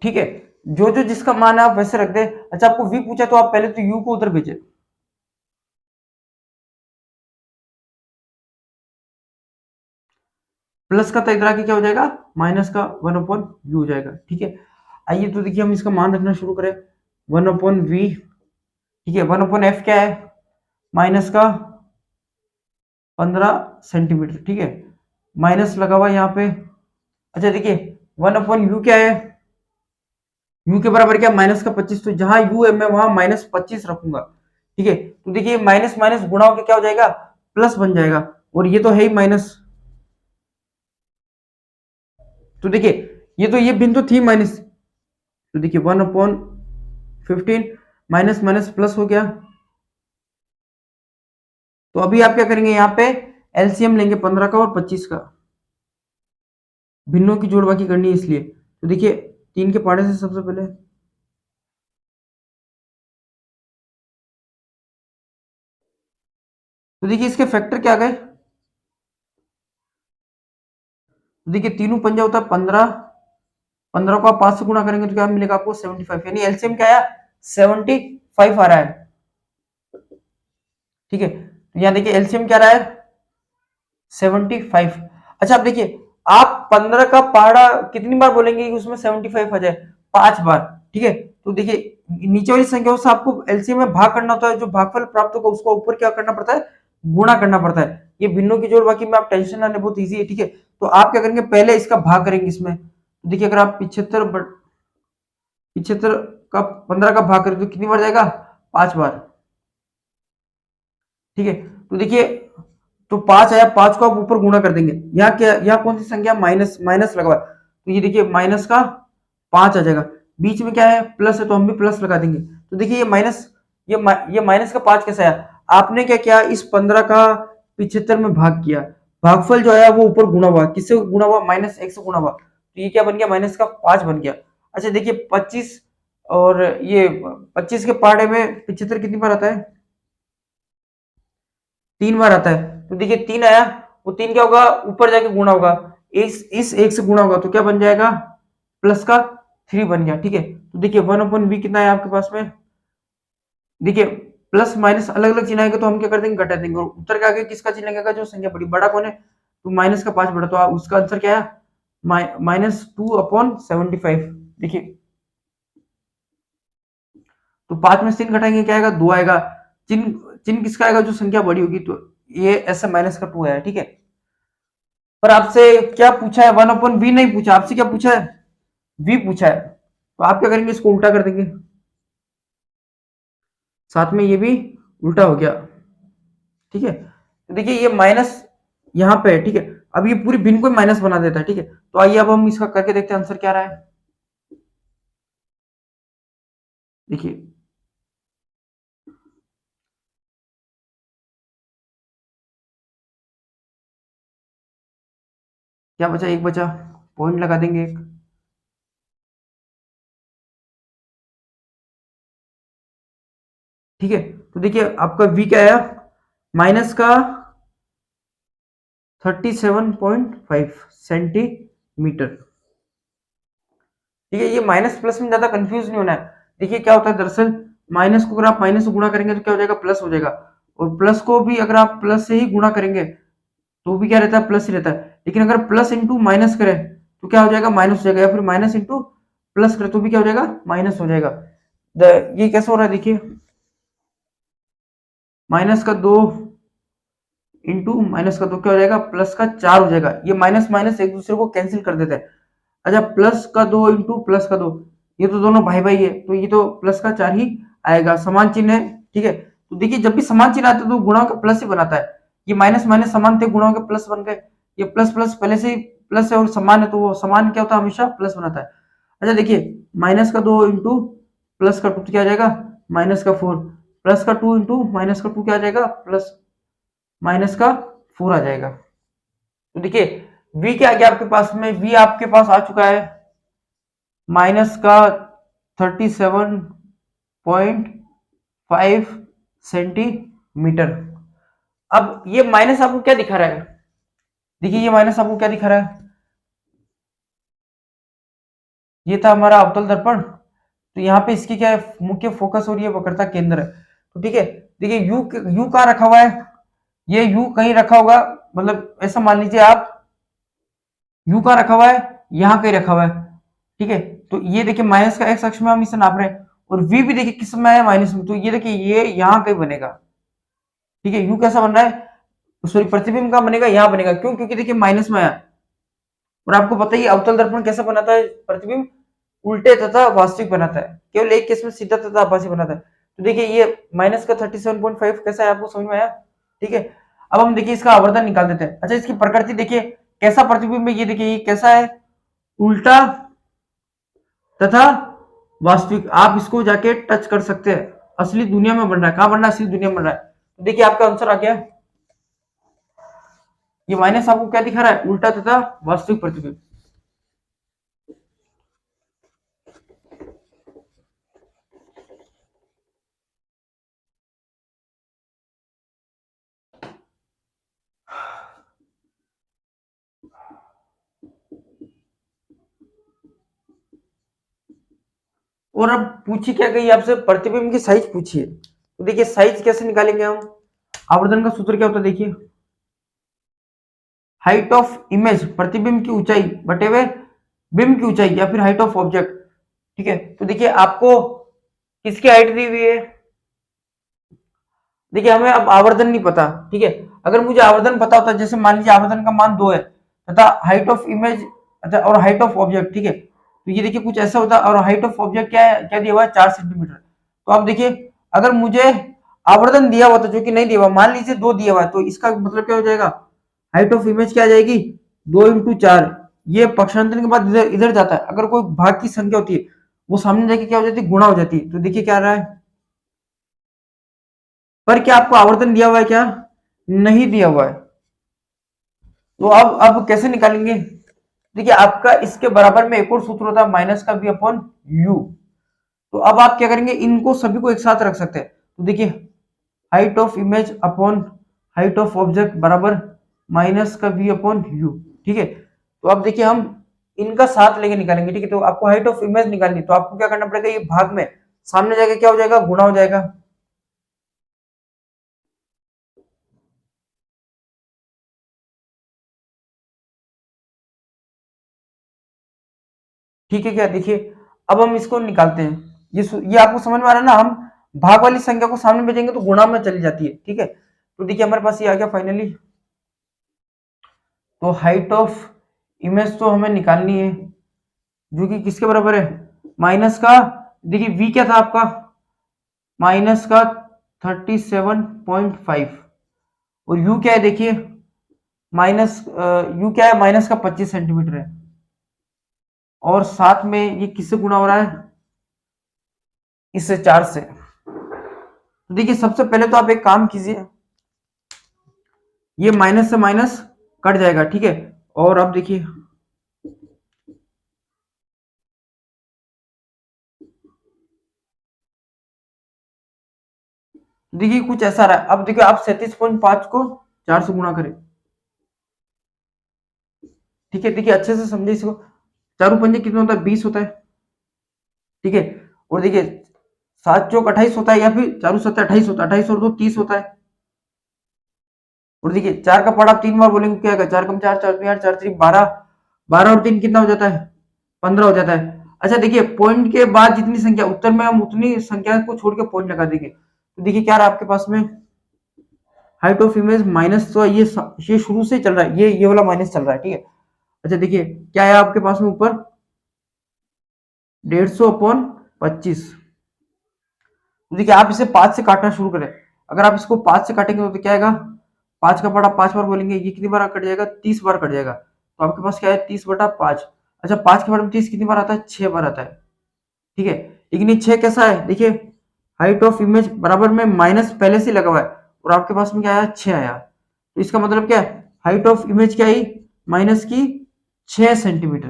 ठीक है, जो जो जिसका मान है आप वैसे रख दे। अच्छा आपको वी पूछा तो आप पहले तो यू को उधर भेजे, प्लस का तो इधर आके क्या हो जाएगा, माइनस का 1/u हो जाएगा, ठीक है। आइए तो देखिए हम इसका मान रखना शुरू करें, 1/v, ठीक है। 1/f क्या है, माइनस का 15 सेंटीमीटर, ठीक है। माइनस लगा हुआ यहाँ पे। अच्छा देखिए 1/u क्या है, u के बराबर क्या, माइनस का 25। तो जहां u है मैं वहां -25 रखूंगा, ठीक है। तो देखिए माइनस माइनस गुणा होकर क्या हो जाएगा, प्लस बन जाएगा, और ये तो है ही माइनस। तो देखिए ये बिंदु थी माइनस, तो देखिए 1/15 माइनस माइनस प्लस हो गया। तो अभी आप क्या करेंगे, यहाँ पे एलसीएम लेंगे 15 का और 25 का, भिन्नों की जोड़बाकी करनी है इसलिए। तो देखिए 3 के पहाड़े से सबसे पहले, तो देखिए इसके फैक्टर क्या आ गए। तो देखिए तीनों पंजा होता है 15, 15 को आप 5 से गुणा करेंगे तो क्या मिलेगा आपको 75, यानी एलसीएम क्या आया, 75 आ रहा है, ठीक है। तो यहाँ देखिए एलसीएम क्या रहा है, 75। अच्छा आप देखिए, आप 15 का पहाड़ा कितनी बार बोलेंगे कि उसमें 75 आ जाए, 5 बार, ठीक है। तो देखिए नीचे वाली संख्याओं से आपको एलसीएम में भाग करना होता है, जो भागफल प्राप्त होगा उसको ऊपर क्या करना पड़ता है, गुणा करना पड़ता है। ये भिन्नों की जोड़ बाकी में आप टेंशन ना लें, बहुत ईजी है, ठीक है। तो आप क्या करेंगे, पहले इसका भाग करेंगे इसमें। तो देखिए अगर आप 75 का 15 का भाग करें तो कितनी बार जाएगा, 5 बार, ठीक है। तो देखिए तो 5 आया, 5 को आप ऊपर गुणा कर देंगे, यहाँ क्या, यहाँ कौन सी संख्या, माइनस माइनस लगा हुआ है, तो ये देखिए माइनस का 5 आ जाएगा। बीच में क्या है, प्लस है, तो हम भी प्लस लगा देंगे। तो देखिए ये माइनस, ये माइनस का 5 कैसे आया, आपने क्या किया, इस 15 का 75 में भाग किया, भागफल जो आया वो ऊपर गुणा हुआ, किससे गुणा हुआ, -1 से गुणा हुआ, तो ये क्या बन गया, माइनस का 5 बन गया। अच्छा देखिए 25 और ये 25 के पहाड़े में 75 कितनी बार आता है, 3 बार आता है। तो देखिए 3 आया, वो 3 क्या होगा, ऊपर जाके गुणा होगा, इस एक से गुणा होगा, तो क्या बन जाएगा, प्लस का 3 बन गया, ठीक है। तो देखिए 1/v कितना है आपके पास में, देखिए प्लस माइनस अलग अलग चिन्ह आएगा तो हम क्या कर देंगे, घटा देंगे, और उत्तर के आगे किसका चिन्ह लगेगा, जो संख्या बड़ी, बड़ा कौन है, तो माइनस का 5 बड़ा, तो उसका आंसर क्या है, -2/75। देखिए तो 5 में से 3 घटाएंगे क्या आएगा, 2 आएगा। चिन्ह चिन्ह किसका आएगा, जो संख्या बड़ी होगी, तो ये ऐसे माइनस का 2 आया, ठीक है। पर आपसे क्या पूछा है, 1/v नहीं पूछा, आपसे क्या पूछा है, v पूछा है। तो आप क्या करेंगे, इसको उल्टा कर देंगे, साथ में ये भी उल्टा हो गया, ठीक है। तो देखिए ये माइनस यहाँ पे है, ठीक है। अब ये पूरी भिन्न को माइनस बना देता है, ठीक है। तो आइए अब हम इसका करके देखते हैं आंसर क्या रहा है। देखिए क्या बचा, एक बचा, पॉइंट लगा देंगे एक, ठीक है। तो देखिए आपका v क्या आया, माइनस का 37.5 सेंटीमीटर, ठीक है। ये माइनस प्लस में ज्यादा कंफ्यूज नहीं होना है। देखिए क्या होता है, दरअसल माइनस को अगर आप माइनस से गुणा करेंगे तो क्या हो जाएगा, प्लस हो जाएगा, और प्लस को भी अगर आप प्लस से ही गुणा करेंगे तो भी क्या रहता है, प्लस ही रहता है। लेकिन अगर प्लस इंटू माइनस करें तो क्या हो जाएगा, माइनस हो जाएगा, या फिर माइनस इंटू प्लस करें तो भी क्या हो जाएगा, माइनस हो जाएगा। ये कैसे हो रहा है, देखिए माइनस का 2 इंटू माइनस का 2 क्या हो जाएगा, प्लस का 4 हो जाएगा। ये माइनस माइनस एक दूसरे को कैंसिल कर देता है। अच्छा प्लस का 2 इंटू प्लस का 2, ये तो दोनों भाई भाई है, तो ये तो प्लस का 4 ही आएगा, समान चिन्ह है। ठीक है, तो देखिए जब भी समान चिन्ह आता है तो गुणा का प्लस ही बनाता है। ये माइनस माइनस समान थे, गुणा के प्लस बन गए। ये प्लस प्लस पहले से ही प्लस है और समान है, तो वो समान क्या होता है, हमेशा प्लस बनाता है। अच्छा देखिए माइनस का 2 इंटू प्लस का 2 तो क्या आ जाएगा, माइनस का 4, प्लस का 2 इंटू माइनस का 2 क्या आ जाएगा, प्लस माइनस का 4 आ जाएगा। तो देखिए v क्या आ गया आपके पास में, v आपके पास आ चुका है माइनस का 37.5 सेंटीमीटर। अब ये माइनस आपको क्या दिखा रहा है, देखिए ये माइनस आपको क्या दिखा रहा है, ये था हमारा अवतल दर्पण, तो यहाँ पे इसकी क्या है, मुख्य फोकस और ये वक्रता केंद्र है। तो ठीक है, देखिए यू यू कहाँ रखा हुआ है, ये यू कहीं रखा होगा, मतलब ऐसा मान लीजिए आप यू कहाँ रखा हुआ है, यहाँ कहीं रखा हुआ है। ठीक है, तो ये देखिए माइनस का एक्स अक्ष में हम इसे नाप रहे हैं, और v भी देखिए किस में है, माइनस में, तो ये देखिए ये यहाँ कहीं बनेगा। ठीक है, यू कैसा बन रहा है, सॉरी प्रतिबिंब का बनेगा, यहाँ बनेगा, क्यों, क्योंकि देखिए माइनस में आया। और आपको पता ही अवतल दर्पण कैसा बनाता है प्रतिबिंब, उल्टे तथा वास्तविक बनाता है, केवल एक केस में सीधा तथा आभासी बनाता है। तो देखिए ये माइनस का 37.5 कैसा है, आपको समझ में आया। ठीक है, अब हम देखिए इसका आवर्धन निकाल देते हैं। अच्छा इसकी प्रकृति देखिए कैसा प्रतिबिंब है, ये देखिए ये कैसा है, उल्टा तथा वास्तविक। आप इसको जाके टच कर सकते हैं, असली दुनिया में बन रहा है, कहां बन रहा है, असली दुनिया में बन रहा है। तो देखिए आपका आंसर आ गया, ये माइनस आपको क्या दिखा रहा है, उल्टा तथा वास्तविक प्रतिबिंब। और अब पूछी क्या गई आपसे, प्रतिबिंब की साइज पूछिए। तो देखिए साइज कैसे निकालेंगे हम, आवर्धन का सूत्र क्या होता है, देखिए हाइट ऑफ इमेज, प्रतिबिंब की ऊंचाई बटे हुए बिंब की ऊंचाई, या फिर हाइट ऑफ ऑब्जेक्ट। ठीक है, तो देखिए आपको किसकी हाइट दी हुई है, देखिए हमें अब आवर्धन नहीं पता। ठीक है, अगर मुझे आवर्धन पता होता, जैसे मान लीजिए आवर्धन का मान 2 है तथा हाइट ऑफ इमेज और हाइट ऑफ ऑब्जेक्ट, ठीक है, तो ये देखिए कुछ ऐसा होता, और हाइट ऑफ ऑब्जेक्ट क्या है, क्या दिया हुआ है, 4 सेंटीमीटर। तो आप देखिए अगर मुझे आवर्धन दिया हुआ था, जो कि नहीं दिया हुआ, मान लीजिए 2 दिया हुआ है, तो इसका मतलब क्या हो जाएगा, हाइट ऑफ इमेज क्या आ जाएगी, 2 इंटू 4, ये पक्षांतरण के बाद इधर इधर जाता है, अगर कोई भाग की संख्या होती है वो सामने जाके क्या हो जाती है, गुणा हो जाती है। तो देखिए क्या आ रहा है, पर क्या आपको आवर्तन दिया हुआ है, क्या नहीं दिया हुआ है। तो अब कैसे निकालेंगे, देखिए आपका इसके बराबर में एक और सूत्र होता है माइनस का v अपॉन यू। तो अब आप क्या करेंगे, इनको सभी को एक साथ रख सकते हैं। तो देखिए height of image upon height of object बराबर माइनस का v अपॉन यू। ठीक है, तो अब देखिए हम इनका साथ लेके निकालेंगे। ठीक है, तो आपको हाइट ऑफ इमेज निकालनी, तो आपको क्या करना पड़ेगा, ये भाग में सामने जाके क्या हो जाएगा, गुणा हो जाएगा। ठीक है, क्या देखिए अब हम इसको निकालते हैं, ये आपको समझ में आ रहा है ना, हम भाग वाली संख्या को सामने भेजेंगे तो गुणा में चली जाती है। ठीक है, तो देखिए हमारे पास ये आ गया फाइनली। तो हाइट ऑफ इमेज तो हमें निकालनी है, जो कि किसके बराबर है, माइनस का, देखिए v क्या था आपका, माइनस का 37.5, और u क्या है, देखिए माइनस u क्या है, माइनस का 25 सेंटीमीटर है, और साथ में ये किससे गुणा हो रहा है, इससे 4 से। तो देखिए सबसे पहले तो आप एक काम कीजिए, ये माइनस से माइनस कट जाएगा। ठीक है, और अब देखिए देखिए कुछ ऐसा रहा है। अब देखिए आप 37.5 को 4 से गुणा करें। ठीक है, देखिए अच्छे से समझे इसको, चारों पंजे कितना होता है, 20 होता है। ठीक है, और देखिए 7 चौक 28 होता है, या फिर चारों 7 28 होता है, 28 और 2 30 होता है। और देखिए 4 का पढ़ा आप 3 बार बोलेंगे क्या आएगा, 4 कम 4, 4 3 8, 4 3 12, 12 और 3 कितना हो जाता है, 15 हो जाता है। अच्छा देखिए पॉइंट के बाद जितनी संख्या उत्तर में, हम उतनी संख्या को छोड़ के पॉइंट लगा देंगे। तो देखिए क्या रहा आपके पास में, हाइट ऑफ इमेज माइनस, तो ये शुरू से चल रहा है, ये वाला माइनस चल रहा है। ठीक है, अच्छा देखिए क्या है आपके पास में ऊपर, 150/25। तो देखिए आप इसे 5 से काटना शुरू करें। अगर आप इसको 5 से काटेंगे तो क्या आएगा, 5 का पड़ा 5 बार बोलेंगे, ये कितनी बार कट जाएगा, 30 बार कट जाएगा। तो आपके पास क्या है, 30/5। अच्छा 5 के बराबर में 30 कितनी बार आता है, 6 बार आता है। ठीक है, लेकिन ये 6 कैसा है, देखिए हाइट ऑफ इमेज बराबर में माइनस पहले से लगा हुआ है और आपके पास में क्या आया, 6 आया। तो इसका मतलब क्या है, हाइट ऑफ इमेज क्या आई, माइनस की 6 सेंटीमीटर।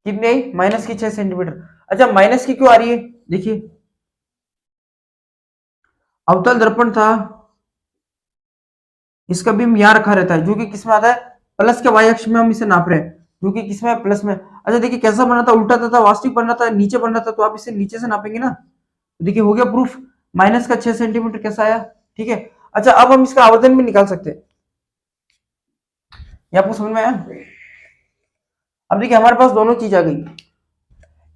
कितनी आई, माइनस की 6 सेंटीमीटर। अच्छा माइनस की क्यों आ रही है, देखिए अवतल दर्पण था, इसका बीम यहाँ रखा रहता है जो कि किस में आता है, प्लस के वाई अक्ष में हम इसे नाप रहे हैं, जो कि किस में, प्लस में। अच्छा देखिए कैसा बना था, उल्टा था, वास्तविक बनना था नीचे बनना था, तो आप इसे नीचे से नापेंगे ना। तो देखिए हो गया प्रूफ, माइनस का 6 सेंटीमीटर कैसा आया। ठीक है, अच्छा अब हम इसका आवर्धन भी निकाल सकते हैं, ये आपको समझ में आया। अब देखिए हमारे पास दोनों चीज आ गई,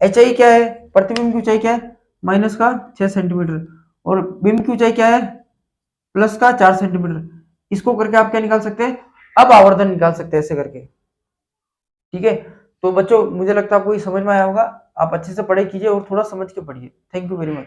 एच आई क्या है, प्रतिबिंब की ऊंचाई क्या है, माइनस का 6 सेंटीमीटर, और बिंब की ऊंचाई क्या है, प्लस का 4 सेंटीमीटर। इसको करके आप क्या निकाल सकते हैं, अब आवर्धन निकाल सकते हैं ऐसे करके। ठीक है, तो बच्चों मुझे लगता है आपको ये समझ में आया होगा। आप अच्छे से पढ़ाई कीजिए और थोड़ा समझ के पढ़िए। Thank you very much.